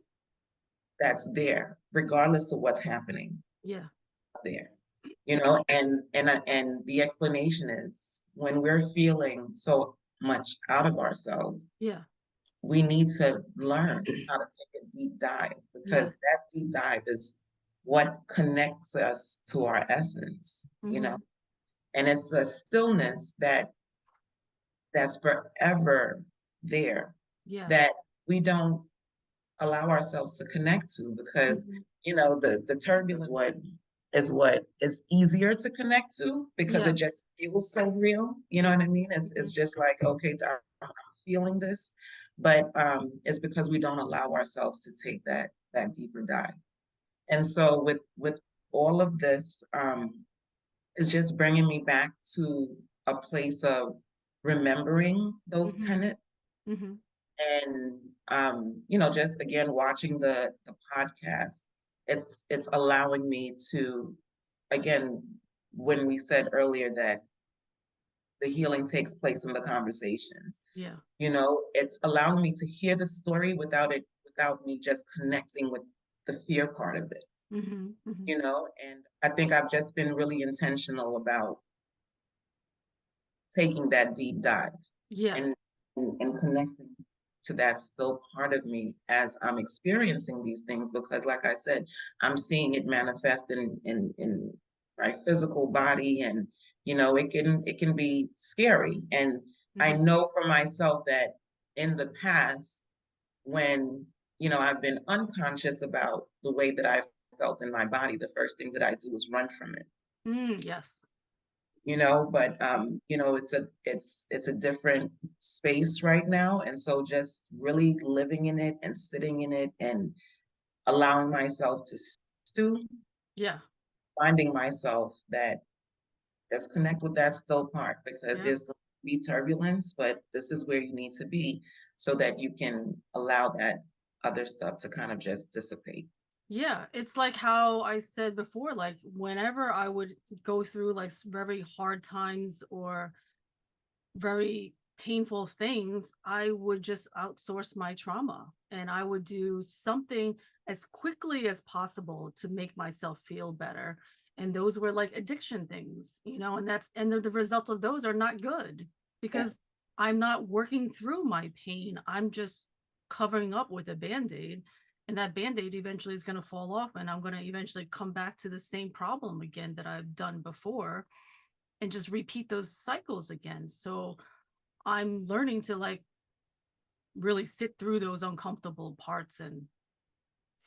Speaker 2: that's there, regardless of what's happening
Speaker 1: Yeah.
Speaker 2: there. And the explanation is when we're feeling so much out of ourselves,
Speaker 1: Yeah.
Speaker 2: we need to learn how to take a deep dive,
Speaker 1: Yeah.
Speaker 2: because that deep dive is what connects us to our essence.
Speaker 1: Hmm.
Speaker 2: And it's a stillness that's forever there,
Speaker 1: Yeah.
Speaker 2: that we don't allow ourselves to connect to, because
Speaker 1: Hmm.
Speaker 2: the turbulence is easier to connect to because
Speaker 1: Yeah.
Speaker 2: it just feels so real. You know what I mean? It's
Speaker 1: Mhm.
Speaker 2: just like, okay, I'm feeling this, but it's because we don't allow ourselves to take that deeper dive. And so with all of this, it's just bringing me back to a place of remembering those
Speaker 1: Mhm.
Speaker 2: tenets,
Speaker 1: Mhm.
Speaker 2: and just again watching the podcast. It's allowing me to, again, when we said earlier that the healing takes place in the conversations,
Speaker 1: Yeah.
Speaker 2: it's allowing me to hear the story without me just connecting with the fear part of it.
Speaker 1: Mhm. Mhm.
Speaker 2: And I think I've just been really intentional about taking that deep dive
Speaker 1: Yeah.
Speaker 2: and and connecting to that still part of me as I'm experiencing these things, because like I said, I'm seeing it manifest in my physical body, and it can be scary. And I
Speaker 1: Mhm.
Speaker 2: know for myself that in the past, when I've been unconscious about the way that I felt in my body, the first thing that I do is run from it.
Speaker 1: Yes.
Speaker 2: But it's a different space right now, and so just really living in it and sitting in it and allowing myself to stew,
Speaker 1: Yeah.
Speaker 2: finding myself that let's connect with that still part, because
Speaker 1: Yeah.
Speaker 2: there's going to be turbulence, but this is where you need to be so that you can allow that other stuff to kind of just dissipate.
Speaker 1: Yeah, it's like how I said before, like whenever I would go through like very hard times or very painful things, I would just outsource my trauma and I would do something as quickly as possible to make myself feel better. And those were like addiction things, you know, and the result of those are not good
Speaker 2: Yeah,
Speaker 1: because I'm not working through my pain. I'm just covering up with a band-aid. And that band-aid eventually is going to fall off, and I'm going to eventually come back to the same problem again that I've done before and just repeat those cycles again. So I'm learning to like really sit through those uncomfortable parts and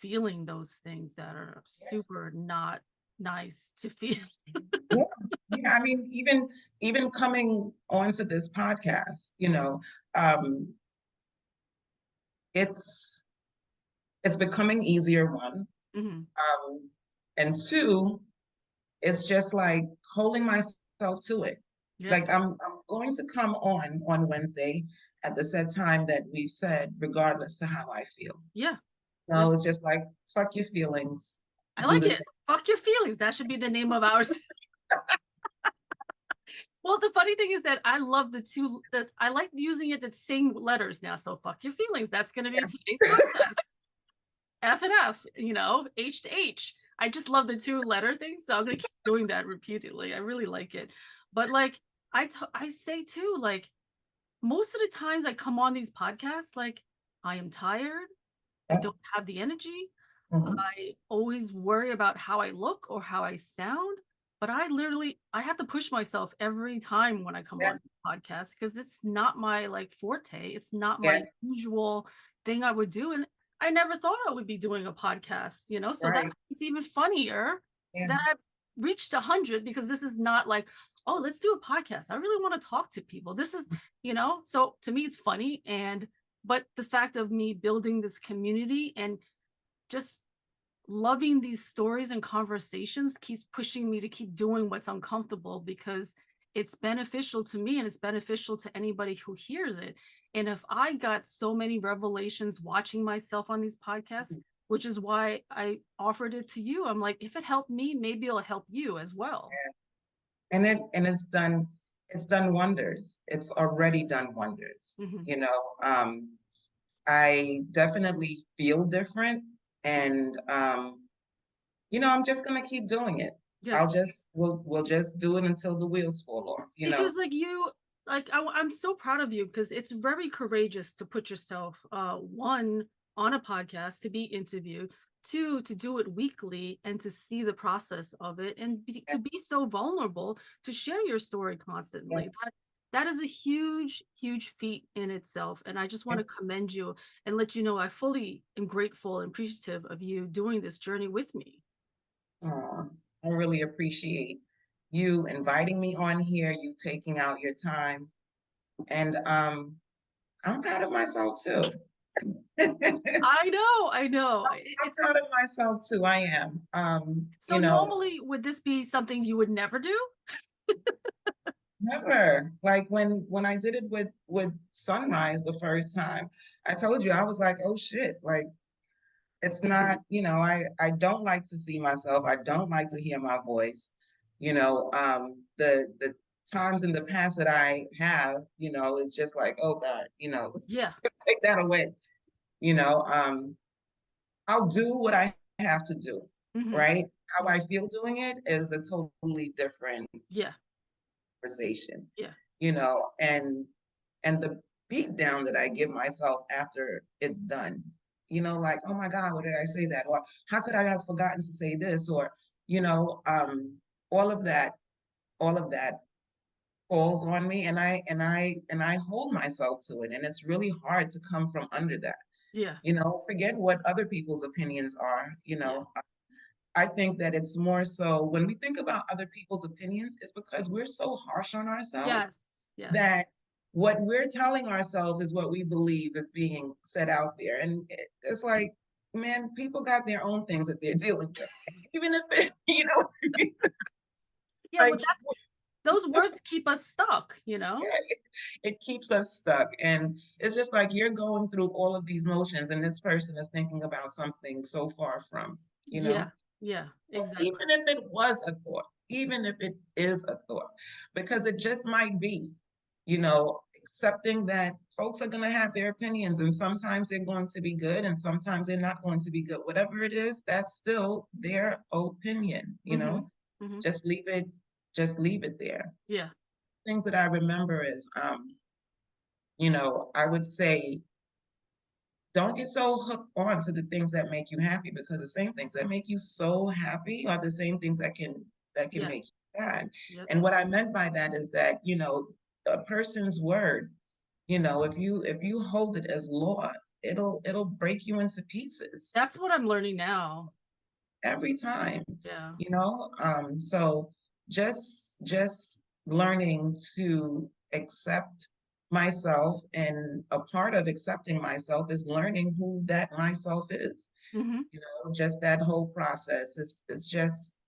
Speaker 1: feeling those things that are super not nice to feel.
Speaker 2: yeah, yeah. I mean, even coming onto this podcast, um, it's it's becoming easier, one.
Speaker 1: Mhm.
Speaker 2: And two, it's just like holding myself to it.
Speaker 1: Yeah.
Speaker 2: Like I'm going to come on Wednesday at the set time that we've said, regardless to how I feel.
Speaker 1: Yeah. Yeah.
Speaker 2: No, it's just like fuck your feelings,
Speaker 1: I
Speaker 2: do
Speaker 1: like
Speaker 2: the
Speaker 1: it. Fuck your feelings. That should be the name of ours. Well, the funny thing is that I love the two that I like using it the same letters now. So fuck your feelings. That's gonna be today's
Speaker 2: thing.
Speaker 1: podcast. F and F, you know, H to H. I just love the two letter things. So I'm gonna keep doing that repeatedly. I really like it. But like I say too, like most of the times I come on these podcasts, like I am tired. I don't have the energy.
Speaker 2: Mhm.
Speaker 1: I always worry about how I look or how I sound, but I have to push myself every time when I come
Speaker 2: Yeah,
Speaker 1: on the podcast because it's not my like forte. It's not
Speaker 2: yeah,
Speaker 1: my usual thing I would do. And I never thought I would be doing a podcast, you know? So that
Speaker 2: right.
Speaker 1: it's even funnier
Speaker 2: Yeah,
Speaker 1: that I've reached 100 because this is not like, oh, let's do a podcast. I really want to talk to people. This is, you know, so to me it's funny. But the fact of me building this community and just loving these stories and conversations keeps pushing me to keep doing what's uncomfortable because it's beneficial to me and it's beneficial to anybody who hears it. And if I got so many revelations watching myself on these podcasts, which is why I offered it to you, I'm like, if it helped me, maybe it'll help you as well.
Speaker 2: and it's done wonders. It's already done wonders.
Speaker 1: Mhm.
Speaker 2: I definitely feel different, and I'm just gonna keep doing it.
Speaker 1: Yeah.
Speaker 2: We'll just do it until the wheels fall off.
Speaker 1: Because like I'm so proud of you because it's very courageous to put yourself one on a podcast to be interviewed, two to do it weekly and to see the process of it and to be so vulnerable to share your story
Speaker 2: Yeah,
Speaker 1: constantly. That is a huge feat in itself, and I just want
Speaker 2: yeah.
Speaker 1: to commend you and let you know I fully am grateful and appreciative of you doing this journey with me.
Speaker 2: Aw, I really appreciate you inviting me on here, you taking out your time, and I'm proud of myself too.
Speaker 1: I know.
Speaker 2: I'm proud of myself too. I am.
Speaker 1: So normally, would this be something you would never do?
Speaker 2: Never. Like when I did it with Sunrise the first time, I told you I was like, oh shit, like it's not, I don't like to see myself. I don't like to hear my voice. The times in the past that I have, it's just like, oh God,
Speaker 1: Yeah.
Speaker 2: take that away. You know, I'll do what I have to do,
Speaker 1: Hmm.
Speaker 2: right? How I feel doing it is a totally different
Speaker 1: Yeah.
Speaker 2: conversation,
Speaker 1: Yeah.
Speaker 2: and the beat down that I give myself after it's done, like, oh my God, what did I say that? Or how could I have forgotten to say this? Or, you know, um, all of that, all of that falls on me, and I hold myself to it. And it's really hard to come from under that.
Speaker 1: Yeah.
Speaker 2: Forget what other people's opinions are.
Speaker 1: Yeah.
Speaker 2: I think that it's more so when we think about other people's opinions, it's because we're so harsh on ourselves
Speaker 1: Yes. Yes.
Speaker 2: that what we're telling ourselves is what we believe is being said out there. And it's like, man, people got their own things that they're dealing with. Even if it,
Speaker 1: Yeah.
Speaker 2: like,
Speaker 1: Well, those words keep us stuck,
Speaker 2: Yeah, it keeps us stuck. And it's just like you're going through all of these motions, and this person is thinking about something so far from, you
Speaker 1: Yeah,
Speaker 2: know,
Speaker 1: yeah, exactly.
Speaker 2: even if it was a thought, even if it is a thought, because it just might be, accepting that folks are going to have their opinions, and sometimes they're going to be good, and sometimes they're not going to be good. Whatever it is, that's still their opinion,
Speaker 1: Mhm, mhm.
Speaker 2: just leave it there.
Speaker 1: Yeah,
Speaker 2: Things that I remember is, I would say, don't get so hooked on to the things that make you happy, because the same things that make you so happy are the same things that can
Speaker 1: yeah,
Speaker 2: make you sad.
Speaker 1: yep.
Speaker 2: And what I meant by that is that, a person's word, if you hold it as law, it'll break you into pieces
Speaker 1: That's what I'm learning now.
Speaker 2: every time,
Speaker 1: Yeah.
Speaker 2: so just learning to accept myself, and a part of accepting myself is learning who that myself is.
Speaker 1: Mhm.
Speaker 2: Just that whole process is just,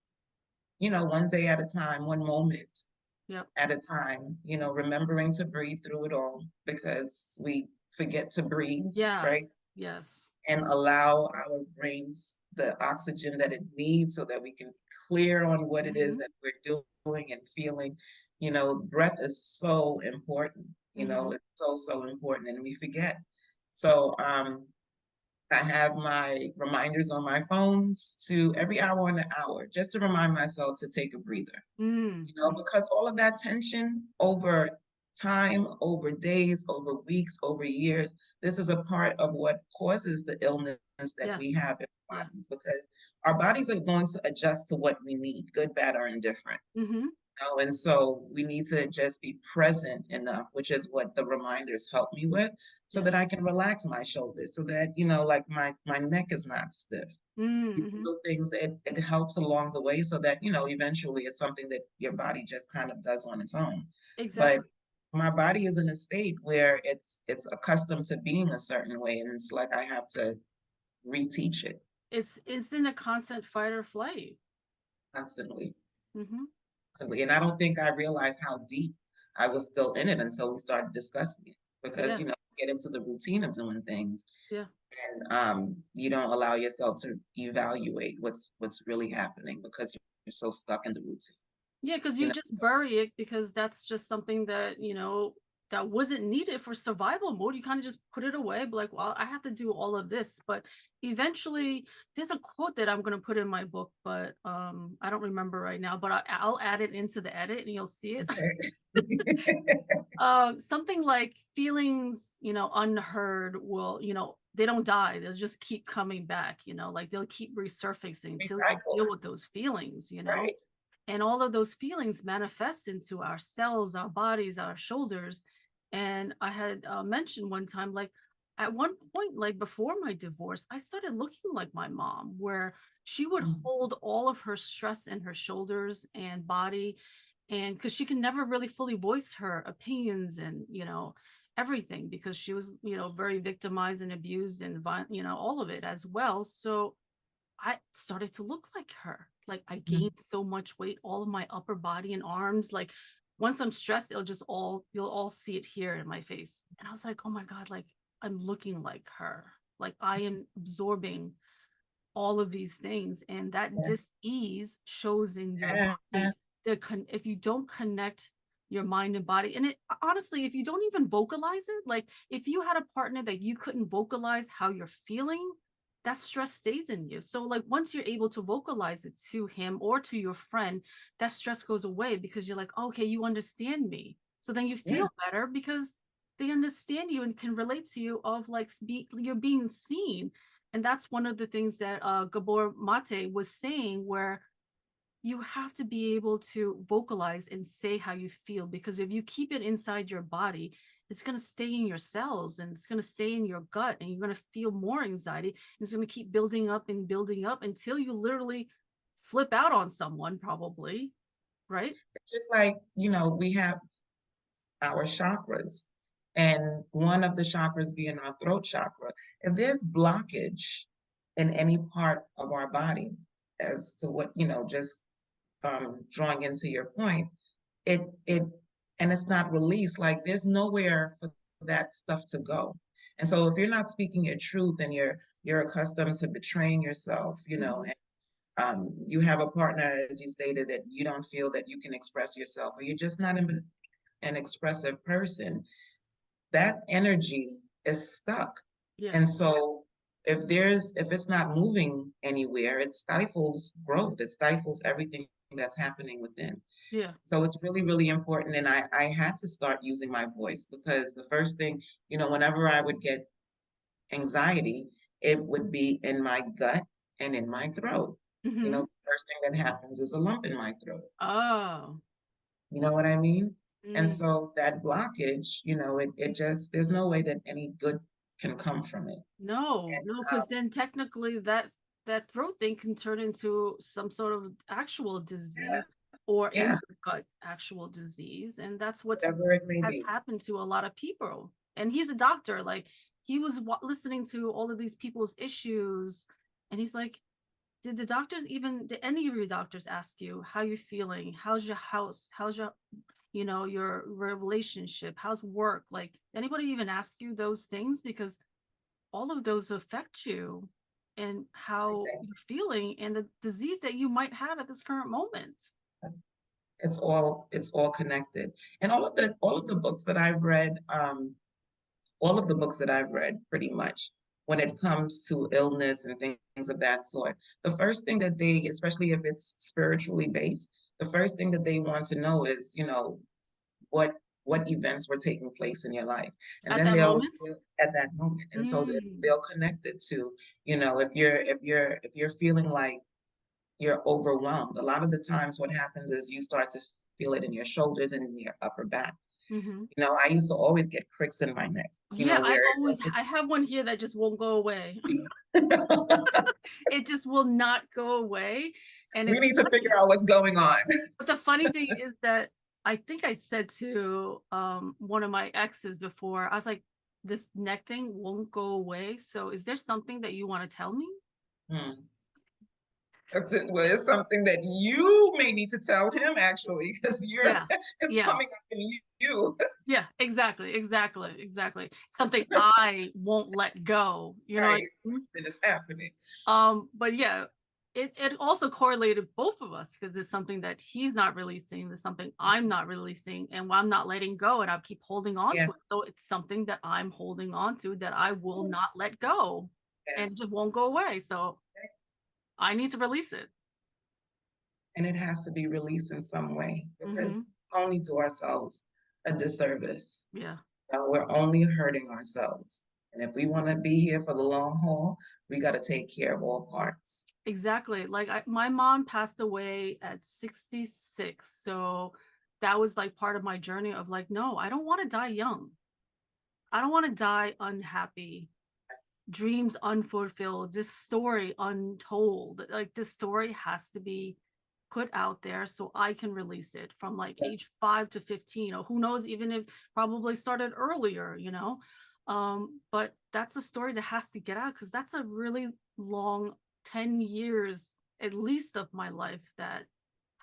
Speaker 2: one day at a time, one moment
Speaker 1: Yep.
Speaker 2: at a time, remembering to breathe through it all, because we forget to breathe, right?
Speaker 1: Yes. Yes.
Speaker 2: And allow our brains the oxygen that it needs, so that we can clear on what it is
Speaker 1: Mhm.
Speaker 2: that we're doing and feeling. Breath is so important.
Speaker 1: Mhm.
Speaker 2: It's so, so important, and we forget. So I have my reminders on my phones to every hour and an hour, just to remind myself to take a breather,
Speaker 1: Mm.
Speaker 2: because all of that tension over time, over days, over weeks, over years, this is a part of what causes the illness that
Speaker 1: Yeah.
Speaker 2: we have in our
Speaker 1: Yeah.
Speaker 2: bodies, because our bodies are going to adjust to what we need, good, bad, or indifferent.
Speaker 1: Mhm.
Speaker 2: And so we need to just be present enough, which is what the reminders help me with, so
Speaker 1: Yeah.
Speaker 2: that I can relax my shoulders, so that, like my neck is not stiff.
Speaker 1: Mm.
Speaker 2: These
Speaker 1: Mhm.
Speaker 2: little things, it helps along the way, so that, eventually it's something that your body just kind of does on its own. But
Speaker 1: Exactly.
Speaker 2: my body is in a state where it's accustomed to being a certain way, and it's like I have to reteach it
Speaker 1: It's in a constant fight or flight.
Speaker 2: constantly,
Speaker 1: Mhm.
Speaker 2: constantly. And I don't think I realized how deep I was still in it until we started discussing it. Because,
Speaker 1: Yeah.
Speaker 2: get into the routine of doing things,
Speaker 1: Yeah.
Speaker 2: and you don't allow yourself to evaluate what's really happening, because you're so stuck in the routine.
Speaker 1: Yeah, because
Speaker 2: You
Speaker 1: you
Speaker 2: know,
Speaker 1: just bury it because that's just something that, that wasn't needed for survival mode. You kind of just put it away, be like, well, I have to do all of this. But eventually, there's a quote that I'm going to put in my book, but I don't remember right now, but I'll add it into the edit and you'll see it.
Speaker 2: okay.
Speaker 1: Something like feelings, unheard will, they don't die. They'll just keep coming back, like they'll keep resurfacing until you deal with
Speaker 2: Recycles,
Speaker 1: those feelings,
Speaker 2: right?
Speaker 1: and all of those feelings manifest into our cells, our bodies, our shoulders. And I had mentioned one time, like at one point, like before my divorce, I started looking like my mom, where she would
Speaker 2: Mm.
Speaker 1: hold all of her stress in her shoulders and body. And because she can never really fully voice her opinions and, everything, because she was, very victimized and abused and, all of it as well. So I started to look like her. Like I
Speaker 2: Mm.
Speaker 1: gained so much weight, all of my upper body and arms. Like once I'm stressed, you'll all see it here in my face. And I was like, oh my God, like I'm looking like her. Like I am absorbing all of these things. And that
Speaker 2: Yeah.
Speaker 1: dis-ease shows in your
Speaker 2: Yeah.
Speaker 1: body. If you don't connect your mind and body, and it honestly, if you don't even vocalize it, like if you had a partner that you couldn't vocalize how you're feeling, that stress stays in you. So like once you're able to vocalize it to him or to your friend, that stress goes away because you're like, okay, you understand me. So then you
Speaker 2: Yeah.
Speaker 1: feel better because they understand you and can relate to you of like you're being seen. And that's one of the things that Gabor Mate was saying, where you have to be able to vocalize and say how you feel, because if you keep it inside your body, it's going to stay in your cells and it's going to stay in your gut, and you're going to feel more anxiety, and it's going to keep building up until you literally flip out on someone, probably, right?
Speaker 2: It's just like, we have our chakras, and one of the chakras being our throat chakra. If there's blockage in any part of our body, as to what, just drawing into your point, it and it's not released. Like there's nowhere for that stuff to go. And so if you're not speaking your truth and you're accustomed to betraying yourself, you know,
Speaker 1: Mhm.
Speaker 2: and you have a partner, as you stated, that you don't feel that you can express yourself, or you're just not an expressive person, that energy is stuck.
Speaker 1: Yeah.
Speaker 2: And so if it's not moving anywhere, it stifles growth, it stifles everything that's happening within.
Speaker 1: Yeah.
Speaker 2: So it's really, really important. And I had to start using my voice, because the first thing, you know, whenever I would get anxiety, it would be in my gut and in my throat. You know,
Speaker 1: Hmm.
Speaker 2: the first thing that happens is a lump in my throat.
Speaker 1: Oh.
Speaker 2: You know what I mean? And
Speaker 1: Mm.
Speaker 2: so that blockage, you know, it just, there's no way that any good can come from it.
Speaker 1: No, no, because
Speaker 2: Um,
Speaker 1: then technically that throat thing can turn into some sort of actual disease or in
Speaker 2: yeah,
Speaker 1: your gut actual disease. And that's what's
Speaker 2: whatever it may
Speaker 1: has
Speaker 2: be.
Speaker 1: happened to a lot of people. And he's a doctor. Like he was listening to all of these people's issues, and he's like, did any of your doctors ask you how you're feeling? How's your house? How's your, your relationship? How's work? Like, anybody even ask you those things? Because all of those affect you and how
Speaker 2: Everything.
Speaker 1: you're feeling and the disease that you might have at this current moment.
Speaker 2: It's all connected. And all of the books that I've read, all of the books that I've read pretty much, when it comes to illness and things of that sort, the first thing that they, especially if it's spiritually based, the first thing that they want to know is, you know, what what events were taking place in your life. And
Speaker 1: At
Speaker 2: then
Speaker 1: that moment.
Speaker 2: at that moment. And so
Speaker 1: Mm.
Speaker 2: they'll connect it to, you know, if you're feeling like you're overwhelmed, a lot of the times what happens is you start to feel it in your shoulders and in your upper back.
Speaker 1: Hmm.
Speaker 2: You know, I used to always get pricks in my neck, you
Speaker 1: Yeah,
Speaker 2: know, where
Speaker 1: I have one here that just won't go away.
Speaker 2: we
Speaker 1: It just will not go away. And it's
Speaker 2: need to figure
Speaker 1: funny.
Speaker 2: out what's going on.
Speaker 1: But the funny thing is that I think I said to one of my exes before, I was like, this neck thing won't go away. So is there something that you want to tell me?
Speaker 2: Hmm. That's it. Well, it's something that you may need to tell him, actually, because
Speaker 1: Yeah.
Speaker 2: it's
Speaker 1: Yeah.
Speaker 2: coming up in you.
Speaker 1: Yeah, exactly, exactly, exactly. Something I won't let go, you know what
Speaker 2: Right.
Speaker 1: I mean?
Speaker 2: Something is happening.
Speaker 1: But yeah, it also correlated both of us because it's something that he's not releasing, there's something I'm not releasing, and I'm not letting go, and I keep holding on
Speaker 2: Yeah.
Speaker 1: to it. So it's something that I'm holding on to that I will not let go,
Speaker 2: Yeah.
Speaker 1: and it just won't go away. So I need to release it.
Speaker 2: And it has to be released in some way, because
Speaker 1: Hmm.
Speaker 2: we only do ourselves a disservice.
Speaker 1: Yeah.
Speaker 2: We're only hurting ourselves. And if we want to be here for the long haul, we got to take care of all parts.
Speaker 1: Exactly. Like my mom passed away at 66. So that was like part of my journey of like, no, I don't want to die young. I don't want to die unhappy, dreams unfulfilled, this story untold. Like this story has to be put out there so I can release it from like age 5 to 15, or who knows, even if probably started earlier. But that's a story that has to get out because that's a really long 10 years at least of my life that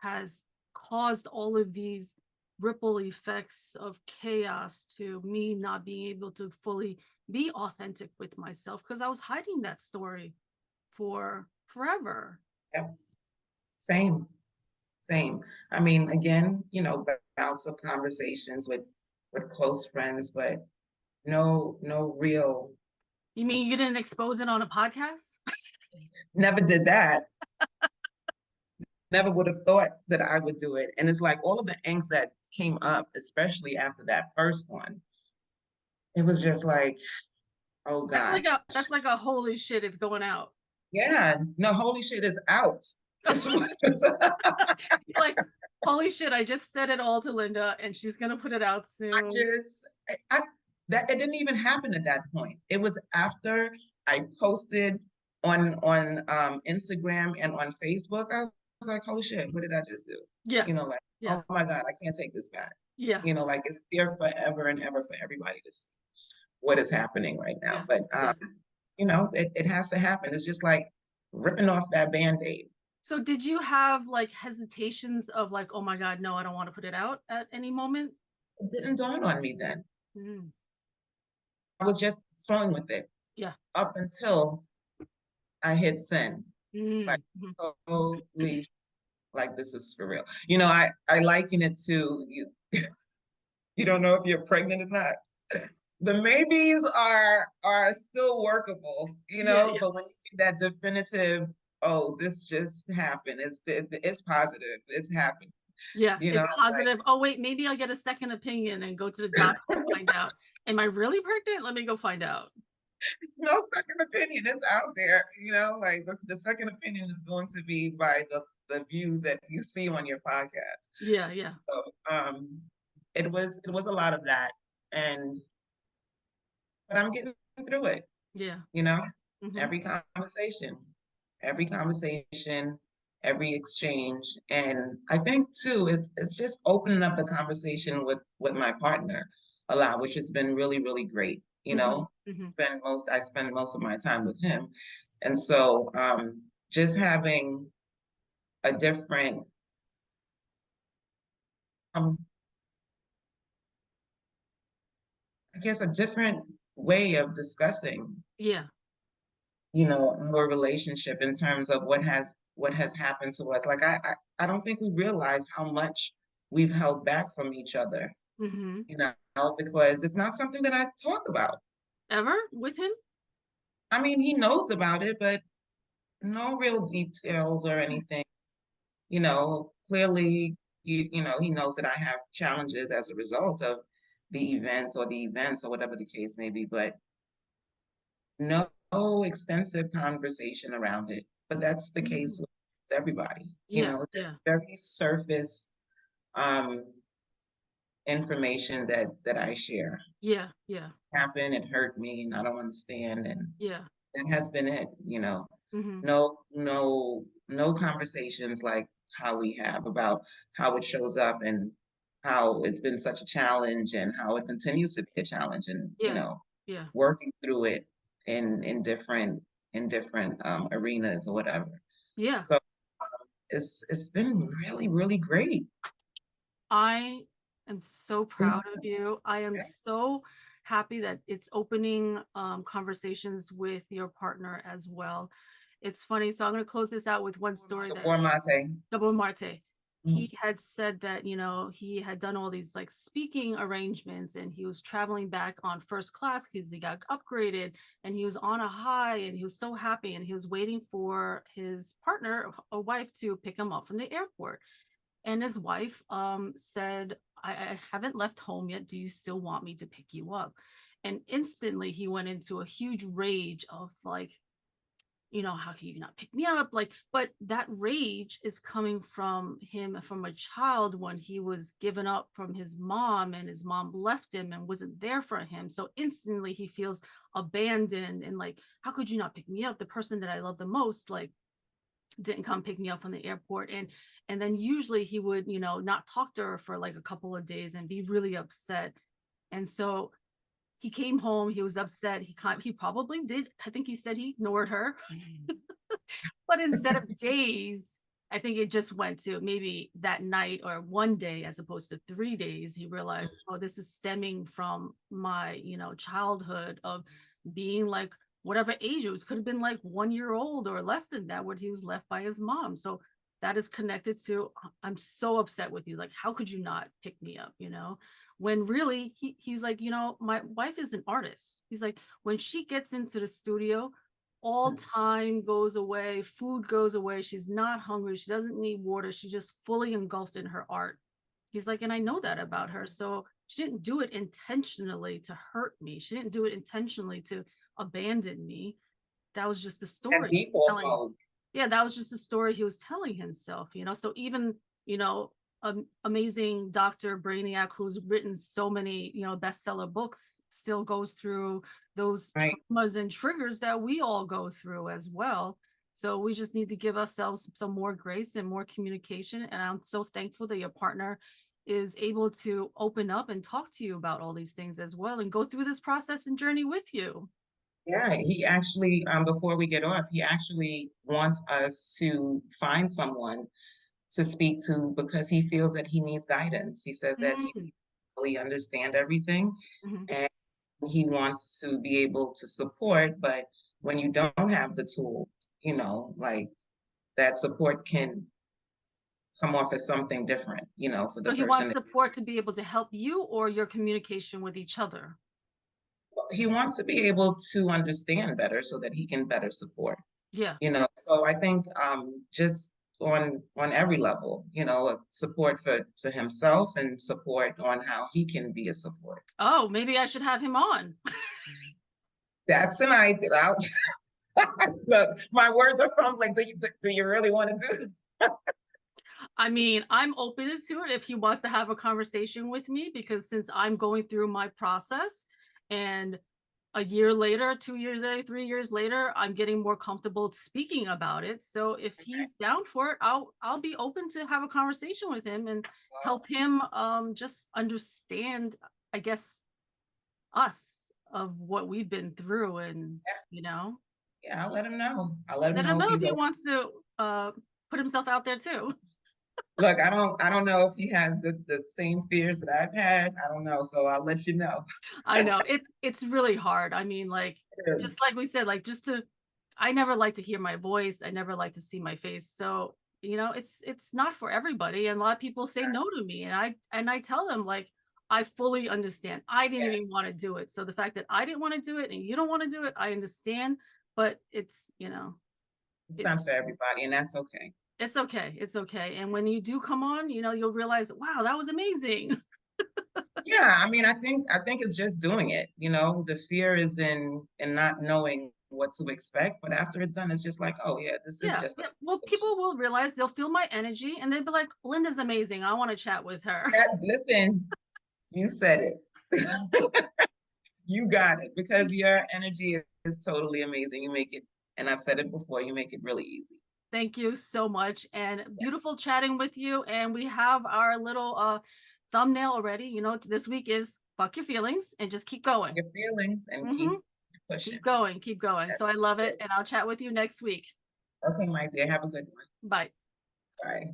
Speaker 1: has caused all of these ripple effects of chaos to me not being able to fully be authentic with myself because I was hiding that story for forever.
Speaker 2: Yeah. Same, same. I mean, again, you know, bouts of conversations with close friends, but no real,
Speaker 1: You mean you didn't expose it on a podcast?
Speaker 2: never did that. Never would have thought that I would do it. And it's like all of the angst that came up, especially after that first one, it was just like, oh God.
Speaker 1: That's like a holy shit, it's going out.
Speaker 2: Yeah, no, holy shit is out.
Speaker 1: You're like, holy shit, I just said it all to Linda and she's gonna put it out
Speaker 2: I
Speaker 1: soon.
Speaker 2: just I that it didn't even happen at that point. It was after I posted on Instagram and on Facebook. I was like, oh shit, what did I just do?
Speaker 1: Yeah,
Speaker 2: You know, like,
Speaker 1: yeah,
Speaker 2: oh my God, I can't take this back.
Speaker 1: yeah,
Speaker 2: You know, like it's there forever and ever for everybody to see what is happening right now.
Speaker 1: yeah,
Speaker 2: But
Speaker 1: yeah.
Speaker 2: you know, it has to happen. It's just like ripping off that band-aid.
Speaker 1: So did you have like hesitations of like, oh my God, no, I don't want to put it out at any moment?
Speaker 2: It didn't dawn on me then.
Speaker 1: Mm,
Speaker 2: I was just flowing with it
Speaker 1: yeah.
Speaker 2: up until I hit send. Like,
Speaker 1: Mm, mhm.
Speaker 2: holy, like this is for real. I liken it to you. You don't know if you're pregnant or not. The maybes are still workable,
Speaker 1: Yeah, yeah.
Speaker 2: but when you get that definitive, oh, this just happened. It's positive. It's happened.
Speaker 1: Yeah,
Speaker 2: You know,
Speaker 1: it's positive. Oh, wait, maybe I'll get a second opinion and go to the doctor
Speaker 2: like
Speaker 1: and find out. Am I really pregnant? Let me go find out.
Speaker 2: it's no second opinion. It's out there. Like the second opinion is going to be by the views that you see on your podcast.
Speaker 1: Yeah, yeah,
Speaker 2: So it was a lot of that, and but I'm getting through it.
Speaker 1: yeah.
Speaker 2: You know,
Speaker 1: Hmm.
Speaker 2: every conversation, every conversation, every exchange, and I think too it's just opening up the conversation with my partner a lot, which has been really really great.
Speaker 1: Hmm. Hmm.
Speaker 2: I spend most of my time with him, and so just having a different um, I guess a different way of discussing
Speaker 1: Yeah.
Speaker 2: our relationship in terms of what has happened to us. Like I don't think we realize how much we've held back from each other,
Speaker 1: Hmm.
Speaker 2: because it's not something that I talk about.
Speaker 1: Ever with him?
Speaker 2: I mean, he knows about it, but no real details or anything. Clearly, he knows that I have challenges as a result of the event or the events or whatever the case may be, but no extensive conversation around it. But that's the case
Speaker 1: Mhm.
Speaker 2: with everybody,
Speaker 1: Yeah, yeah,
Speaker 2: just very surface um, information that I share.
Speaker 1: yeah, yeah,
Speaker 2: Happened, it hurt me, and I don't understand. And
Speaker 1: yeah.
Speaker 2: that has been it,
Speaker 1: Hmm.
Speaker 2: No conversations like how we have about how it shows up and how it's been such a challenge and how it continues to be a challenge and,
Speaker 1: Yeah, yeah,
Speaker 2: working through it in different arenas or whatever.
Speaker 1: yeah.
Speaker 2: So it's been really, really great.
Speaker 1: I am so proud of you. I am so happy that it's opening conversations with your partner as well. It's funny. So I'm going to close this out with one story that
Speaker 2: Before Mate.
Speaker 1: Double Marte.
Speaker 2: Mhm.
Speaker 1: He had said that, he had done all these like speaking arrangements and he was traveling back on first class because he got upgraded and he was on a high and he was so happy and he was waiting for his partner, a wife, to pick him up from the airport. And his wife said, I haven't left home yet. Do you still want me to pick you up? And instantly he went into a huge rage of like, how can you not pick me up? Like, but that rage is coming from him from a child when he was given up from his mom and his mom left him and wasn't there for him. So instantly he feels abandoned and like, how could you not pick me up? The person that I love the most, like, didn't come pick me up from the airport. And then usually he would, not talk to her for like a couple of days and be really upset. And so he came home, he was upset. He probably did. I think he said he ignored her. But instead of days, I think it just went to maybe that night or one day as opposed to 3 days. He realized, oh, this is stemming from my, childhood of being like whatever age it was. Could have been like 1 year old or less than that, when he was left by his mom. So that is connected to, I'm so upset with you. Like, how could you not pick me up? When really he's like, my wife is an artist. He's like, when she gets into the studio, all time goes away, food goes away, she's not hungry, she doesn't need water, she's just fully engulfed in her art. He's like, and I know that about her. So she didn't do it intentionally to hurt me, she didn't do it intentionally to abandon me. That was just the
Speaker 2: And
Speaker 1: story he was
Speaker 2: default
Speaker 1: telling.
Speaker 2: mode.
Speaker 1: Yeah, that was just the story he was telling himself. So even, amazing Dr. Brainiac, who's written so many, bestseller books, still goes through those
Speaker 2: Right.
Speaker 1: traumas and triggers that we all go through as well. So we just need to give ourselves some more grace and more communication. And I'm so thankful that your partner is able to open up and talk to you about all these things as well and go through this process and journey with you.
Speaker 2: Yeah, he actually, before we get off, he actually wants us to find someone to speak to because he feels that he needs guidance. He says that he
Speaker 1: Mm,
Speaker 2: really understand everything
Speaker 1: mhm.
Speaker 2: and he wants to be able to support, but when you don't have the tools, like that support can come off as something different, for the
Speaker 1: So he wants
Speaker 2: person.
Speaker 1: support to be able to help you or your communication with each other.
Speaker 2: He wants to be able to understand better so that he can better support.
Speaker 1: Yeah.
Speaker 2: So I think just on every level, support for himself and support on how he can be a support.
Speaker 1: Oh, maybe I should have him on.
Speaker 2: That's an idea. Look, my words are fumbling. Do you really want to do it?
Speaker 1: I mean, I'm open to it if he wants to have a conversation with me, because since I'm going through my process and a year later, 2 years later, 3 years later, I'm getting more comfortable speaking about it. So if he's down for it, I'll be open to have a conversation with him and help him just understand, I guess, us of what we've been through, and you know,
Speaker 2: Yeah, I'll let him know. I'll let him
Speaker 1: let him
Speaker 2: know if
Speaker 1: know if
Speaker 2: he's
Speaker 1: he
Speaker 2: open.
Speaker 1: wants to put himself out there too.
Speaker 2: Look, I don't know if he has the same fears that I've had. I don't know, so I'll let you know.
Speaker 1: I know it's really hard. I mean, like, just like we said, like, I never like to hear my voice. I never like to see my face. So, it's not for everybody. And a lot of people say no to me. And I tell them, like, I fully understand. I didn't
Speaker 2: Yeah,
Speaker 1: even want to do it. So the fact that I didn't want to do it and you don't want to do it, I understand. But
Speaker 2: it's not
Speaker 1: it's
Speaker 2: for everybody, and that's okay.
Speaker 1: it's okay. It's okay. And when you do come on, you'll realize, wow, that was amazing.
Speaker 2: Yeah, I mean, I think it's just doing it. The fear is in not knowing what to expect, but after it's done, it's just like, oh yeah, this is
Speaker 1: Yeah,
Speaker 2: just a
Speaker 1: yeah. Well, people will realize, they'll feel my energy and they'll be like, Linda's amazing. I want to chat with her.
Speaker 2: listen, you said it. You got it because your energy is totally amazing. You make it, and I've said it before, you make it really easy.
Speaker 1: Thank you so much. And beautiful chatting with you. And we have our little thumbnail already. This week is fuck your feelings and just keep going.
Speaker 2: Your feelings and
Speaker 1: Hmm.
Speaker 2: keep pushing.
Speaker 1: Keep going, keep going.
Speaker 2: That's
Speaker 1: So I love it.
Speaker 2: it.
Speaker 1: And I'll chat with you next week.
Speaker 2: Okay, my dear, have a good one.
Speaker 1: Bye.
Speaker 2: Bye.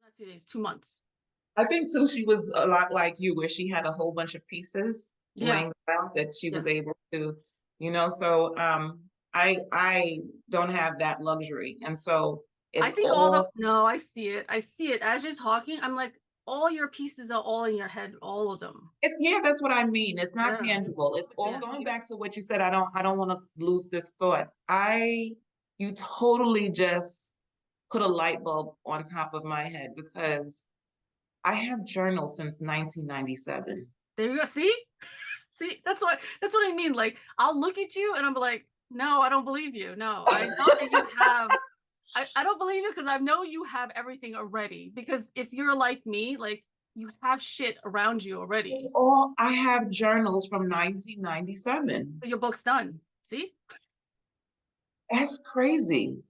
Speaker 1: Not 2 days, 2 months.
Speaker 2: I think too, she was a lot like you, where she had a whole bunch of pieces
Speaker 1: Yeah.
Speaker 2: laying around that she
Speaker 1: Yeah.
Speaker 2: was able to, so I don't have that luxury. And so
Speaker 1: I
Speaker 2: it's
Speaker 1: think
Speaker 2: all
Speaker 1: no, I see it. I see it as you're talking. I'm like, all your pieces are all in your head, all of them.
Speaker 2: yeah, that's what I mean. It's not
Speaker 1: Yeah.
Speaker 2: tangible. It's all
Speaker 1: Yeah.
Speaker 2: going back to what you said. I don't want to lose this thought. You totally just put a light bulb on top of my head because I have journaled since 1997.
Speaker 1: There you go. See? See, that's what I mean. Like, I'll look at you and I'm like, no, I don't believe you. No, I know that you have. I don't believe you because I know you have everything already. Because if you're like me, like, you have shit around you already.
Speaker 2: It's all I have journals from 1997.
Speaker 1: So your book's done. See?
Speaker 2: That's crazy.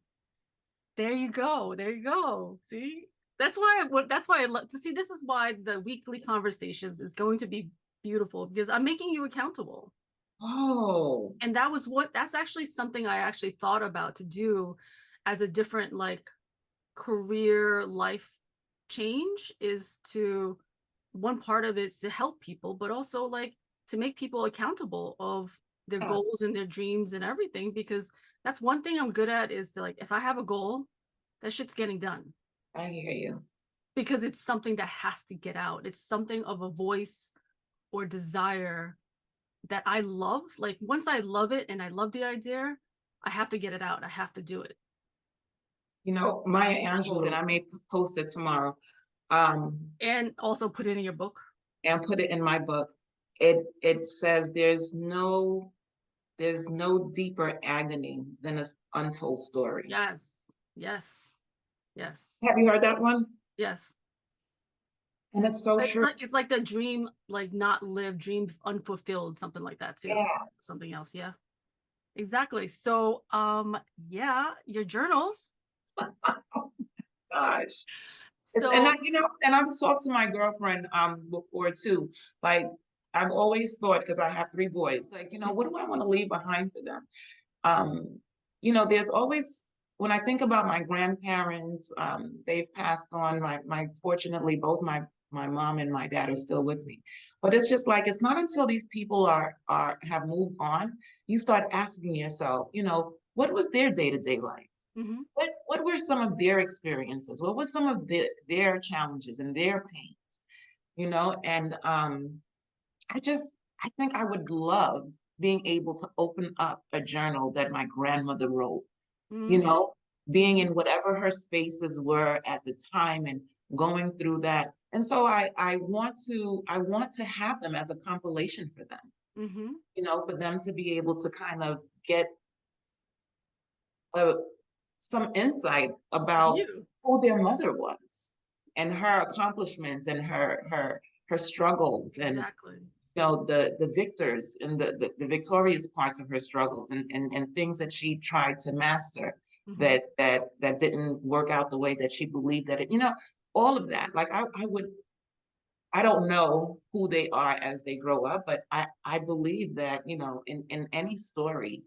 Speaker 1: There you go. There you go. See? That's why I love to see. This is why the weekly conversations is going to be beautiful, because I'm making you accountable.
Speaker 2: Oh,
Speaker 1: And that's actually something I actually thought about to do as a different, like, career life change, is to, one part of it is to help people, but also, like, to make people accountable of their
Speaker 2: yeah,
Speaker 1: goals and their dreams and everything, because that's one thing I'm good at, is to, like, if I have a goal, that shit's getting done,
Speaker 2: I hear you.
Speaker 1: because it's something that has to get out. It's something of a voice or desire that I love. Like, once I love it and I love the idea, I have to get it out. I have to do it.
Speaker 2: Maya Angelou, and I may post it tomorrow,
Speaker 1: And also put it in your book.
Speaker 2: and put it in my book. It says there's no deeper agony than an untold story.
Speaker 1: Yes. Yes. Yes.
Speaker 2: Have you heard that one?
Speaker 1: Yes.
Speaker 2: And it's so
Speaker 1: It's
Speaker 2: true.
Speaker 1: like it's like the dream, like, not lived, dream unfulfilled, something like that too.
Speaker 2: Yeah.
Speaker 1: Something else. Yeah. Exactly. So yeah, your journals.
Speaker 2: Gosh. And
Speaker 1: So
Speaker 2: I've talked to my girlfriend before too. Like I've always thought, because I have 3 boys, like, what do I want to leave behind for them? There's always, when I think about my grandparents, they've passed on. Fortunately, both my mom and my dad are still with me. But it's just like, it's not until these people have moved on, you start asking yourself, what was their day-to-day life?
Speaker 1: Mm-hmm.
Speaker 2: What were some of their experiences? What was some of their challenges and their pains? And I think I would love being able to open up a journal that my grandmother wrote,
Speaker 1: Mm-hmm.
Speaker 2: being in whatever her spaces were at the time and going through that. And so I want to have them as a compilation for them,
Speaker 1: Mm-hmm.
Speaker 2: for them to be able to kind of get some insight about
Speaker 1: You.
Speaker 2: who their mother was and her accomplishments and her struggles, and
Speaker 1: Exactly.
Speaker 2: the victors and the victorious parts of her struggles, and things that she tried to master
Speaker 1: Mm-hmm.
Speaker 2: that didn't work out the way that she believed that it, all of that. Like I don't know who they are as they grow up, but I believe that, in any story,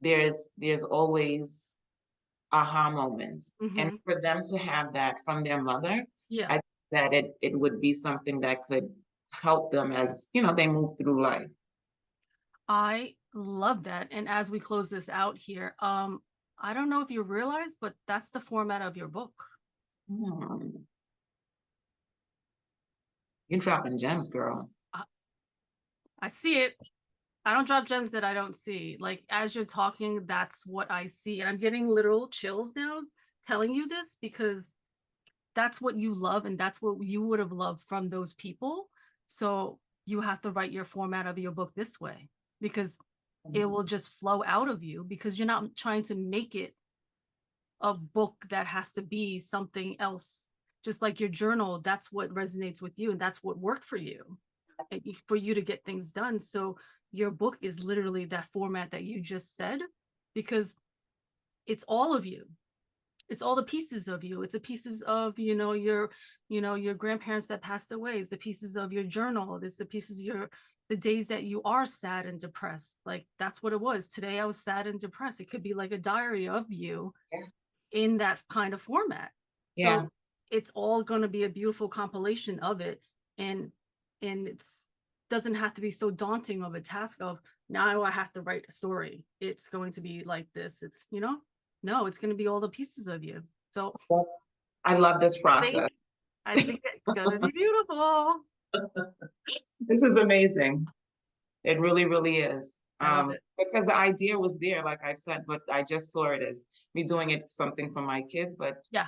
Speaker 2: there's always aha moments. And
Speaker 1: Mm-hmm.
Speaker 2: for them to have that from their mother,
Speaker 1: Yeah.
Speaker 2: I think that it would be something that could help them as, they move through life.
Speaker 1: I love that. And as we close this out here, I don't know if you realize, but that's the format of your book.
Speaker 2: Hmm. You're dropping gems, girl.
Speaker 1: I see it. I don't drop gems that I don't see. Like, as you're talking, that's what I see. And I'm getting literal chills now telling you this, because that's what you love and that's what you would have loved from those people. So you have to write your format of your book this way, because it will just flow out of you, because you're not trying to make it a book that has to be something else. Just like your journal, that's what resonates with you and that's what worked for you, for you to get things done. So your book is literally that format that you just said, because it's all of you. It's all the pieces of you. It's the pieces of, your grandparents that passed away. It's the pieces of your journal. It's the pieces of the days that you are sad and depressed. Like, that's what it was. Today I was sad and depressed. It could be like a diary of you in that kind of format.
Speaker 2: Yeah.
Speaker 1: So it's all going to be a beautiful compilation of it. And it's doesn't have to be so daunting of a task of, now I have to write a story. It's going to be like this. It's, no, it's going to be all the pieces of you. So
Speaker 2: I love this process.
Speaker 1: I think it's going to be beautiful.
Speaker 2: This is amazing. It really, really is.
Speaker 1: I love it.
Speaker 2: Because the idea was there, like I said, but I just saw it as me doing it something for my kids. But
Speaker 1: yeah.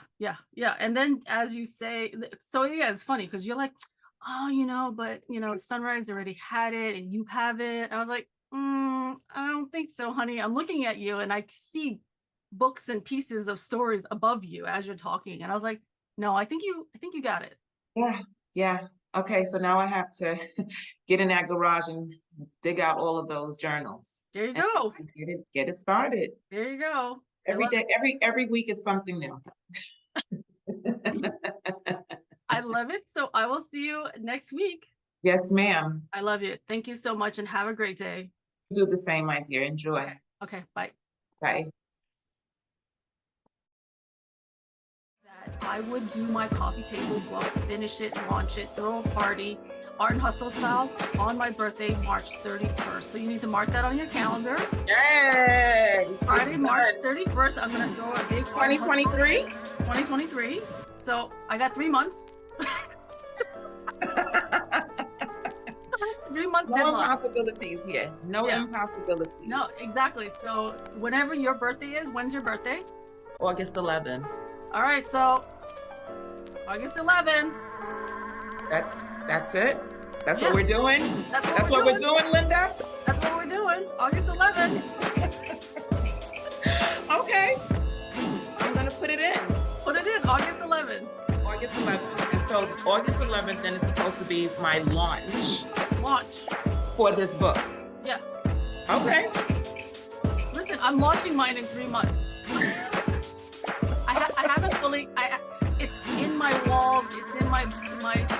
Speaker 1: And then, as you say, so yeah, it's funny because you're like, oh, but Sunrise already had it and you have it. I was like, I don't think so, honey. I'm looking at you and I see books and pieces of stories above you as you're talking, and I was like, no, I think you got it.
Speaker 2: Yeah. Okay, so now I have to get in that garage and dig out all of those journals.
Speaker 1: There you go.
Speaker 2: Get it started.
Speaker 1: There you go.
Speaker 2: Every day, every week is something new.
Speaker 1: I love it. So I will see you next week.
Speaker 2: Yes, ma'am.
Speaker 1: I love you. Thank you so much and have a great day.
Speaker 2: Do the same, my dear. Enjoy.
Speaker 1: Okay, bye.
Speaker 2: Bye.
Speaker 1: I would do my coffee table book, finish it, launch it, throw a party, Art and Hustle style, on my birthday, March 31st. So you need to mark that on your calendar.
Speaker 2: Yay!
Speaker 1: Friday, March 31st, I'm going to throw a big
Speaker 2: 2023?
Speaker 1: 2023. So I got 3 months. 3 months.
Speaker 2: No impossibilities here. No impossibilities.
Speaker 1: No, exactly. So whenever your birthday is, when's your birthday?
Speaker 2: August 11th.
Speaker 1: All right, so August 11th.
Speaker 2: That's it. That's what we're doing. That's what we're doing, Linda.
Speaker 1: That's what we're doing. August 11th.
Speaker 2: Okay. I'm gonna put it in.
Speaker 1: Put it in. August 11th.
Speaker 2: August 11th. And so August 11th then is supposed to be my launch. For this book.
Speaker 1: Yeah.
Speaker 2: Okay.
Speaker 1: Listen, I'm launching mine in 3 months. I haven't fully. It's in my wall. It's in my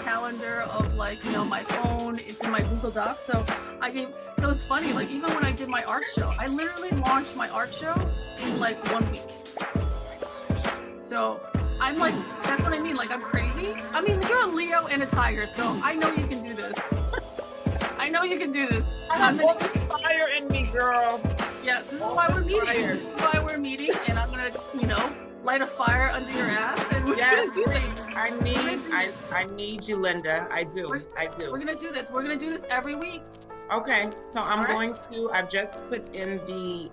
Speaker 1: calendar of like, you know, my phone. It's in my Google Docs. So it was funny. Like even when I did my art show, I literally launched my art show in like 1 week. So I'm like, that's what I mean. Like I'm crazy. I mean, you're a Leo and a Tiger, so I know you can do this. I know you can do this.
Speaker 2: I have all this fire in me, girl.
Speaker 1: Yeah, this is why we're meeting. This is why we're meeting, and I'm gonna, you know, light a fire under your ass. And we're
Speaker 2: Yes,
Speaker 1: gonna do this.
Speaker 2: I need you, Linda. I do.
Speaker 1: We're gonna do this. We're gonna do this every week.
Speaker 2: Okay, so I've just put in the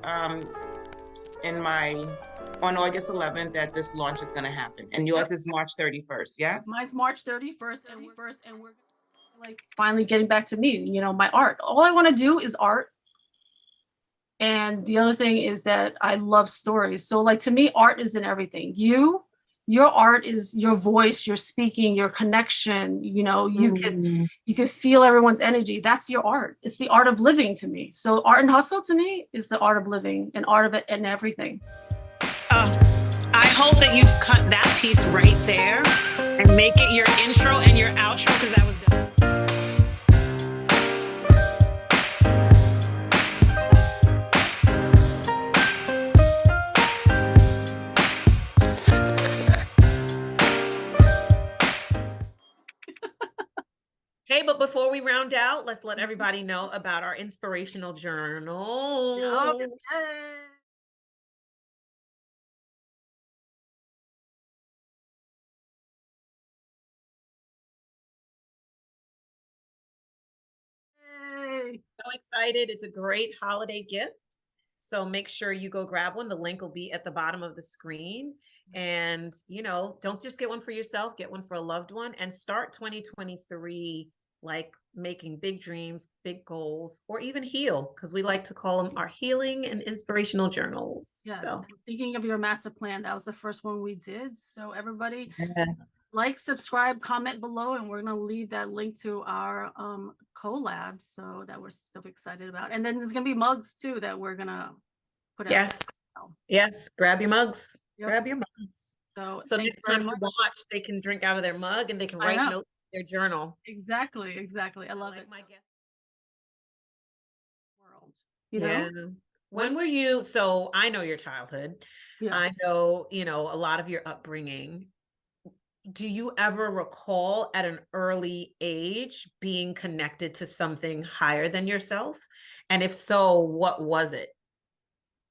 Speaker 2: on August 11th that this launch is gonna happen, and yours is March 31st. Yes.
Speaker 1: Mine's March 31st, and we're like finally getting back to me. You know, my art. All I want to do is art. And the other thing is that I love stories. So like to me, art is in everything. Your art is your voice, your speaking, your connection. You know, you can feel everyone's energy. That's your art. It's the art of living to me. So art and hustle to me is the art of living and art of it and everything.
Speaker 3: I hope that you've cut that piece right there and make it your intro and your outro, because that was dope. Hey, but before we round out, let's let everybody know about our inspirational journal.
Speaker 1: Okay. Yay.
Speaker 3: So excited. It's a great holiday gift. So make sure you go grab one. The link will be at the bottom of the screen. And, you know, don't just get one for yourself, get one for a loved one, and start 2023 like making big dreams, big goals, or even heal, because we like to call them our healing and inspirational journals.
Speaker 1: Yes.
Speaker 3: So
Speaker 1: Thinking of your master plan, that was the first one we did. So everybody like, subscribe, comment below, and we're going to leave that link to our collab, so that we're so excited about. And then there's going to be mugs too that we're going to put out.
Speaker 3: Yes, grab your mugs.
Speaker 1: Yep.
Speaker 3: Grab your mugs. So next time you watch, they can drink out of their mug and they can write notes in their journal.
Speaker 1: Exactly. I love it.
Speaker 3: My guest
Speaker 1: world, you know?
Speaker 3: When were you, so I know your childhood. I know, you know, a lot of your upbringing. Do you ever recall at an early age being connected to something higher than yourself? And if so, what was it?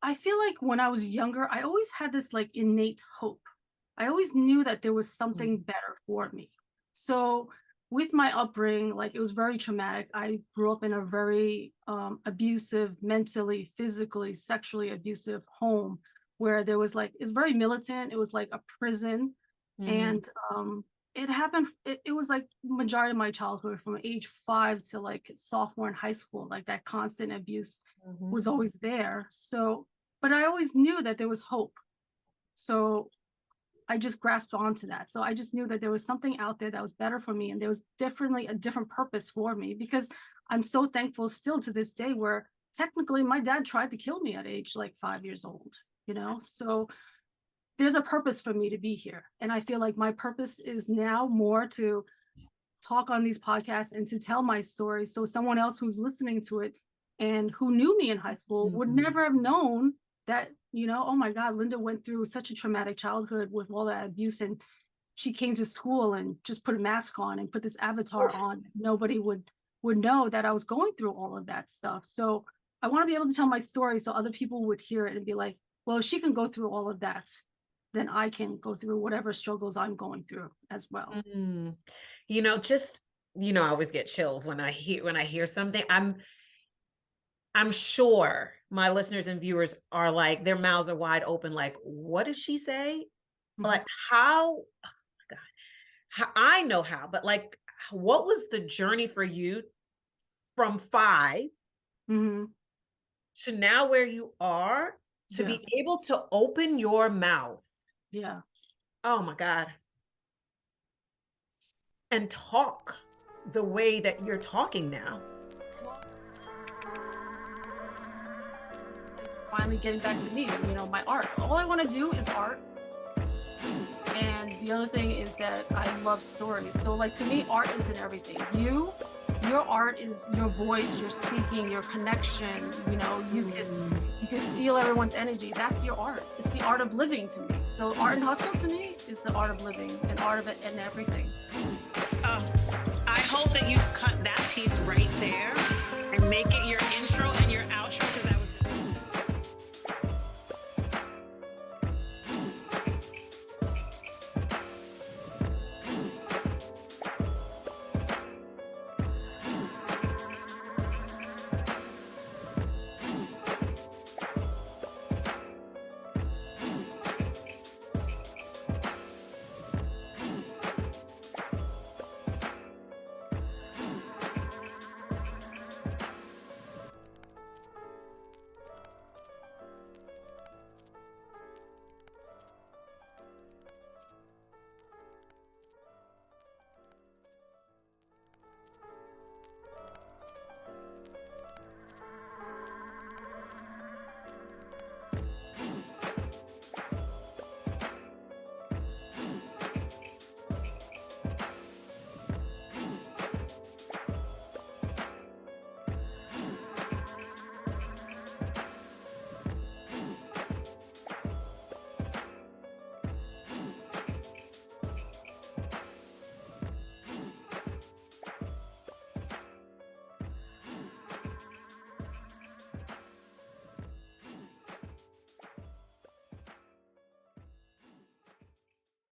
Speaker 1: I feel like when I was younger, I always had this like innate hope. I always knew that there was something better for me. So with my upbringing, like it was very traumatic. I grew up in a very abusive, mentally, physically, sexually abusive home where there was like, it's very militant. It was like a prison. And it happened, it was like majority of my childhood from age 5 to like sophomore in high school, like that constant abuse was always there. So, but I always knew that there was hope. So I just grasped onto that. So I just knew that there was something out there that was better for me. And there was definitely a different purpose for me, because I'm so thankful still to this day where technically my dad tried to kill me at age like 5 years old, you know? So there's a purpose for me to be here. And I feel like my purpose is now more to talk on these podcasts and to tell my story. So someone else who's listening to it and who knew me in high school would never have known that, you know, oh my God, Linda went through such a traumatic childhood with all that abuse. And she came to school and just put a mask on and put this avatar on. Nobody would know that I was going through all of that stuff. So I want to be able to tell my story so other people would hear it and be like, well, if she can go through all of that, then I can go through whatever struggles I'm going through as well.
Speaker 3: You know, just, you know, I always get chills when I hear something. I'm sure my listeners and viewers are like, their mouths are wide open. Like, what did she say? Like, how, oh my God, I know how, but like, what was the journey for you from 5 to now where you are to be able to open your mouth?
Speaker 1: Yeah.
Speaker 3: Oh my God. And talk the way that you're talking now.
Speaker 1: Finally getting back to me, you know, my art. All I want to do is art. And the other thing is that I love stories. So like, to me, art isn't everything. Your art is your voice, your speaking, your connection. You know, you can feel everyone's energy. That's your art. It's the art of living to me. So art and hustle to me is the art of living and art of it and everything.
Speaker 3: I hope that you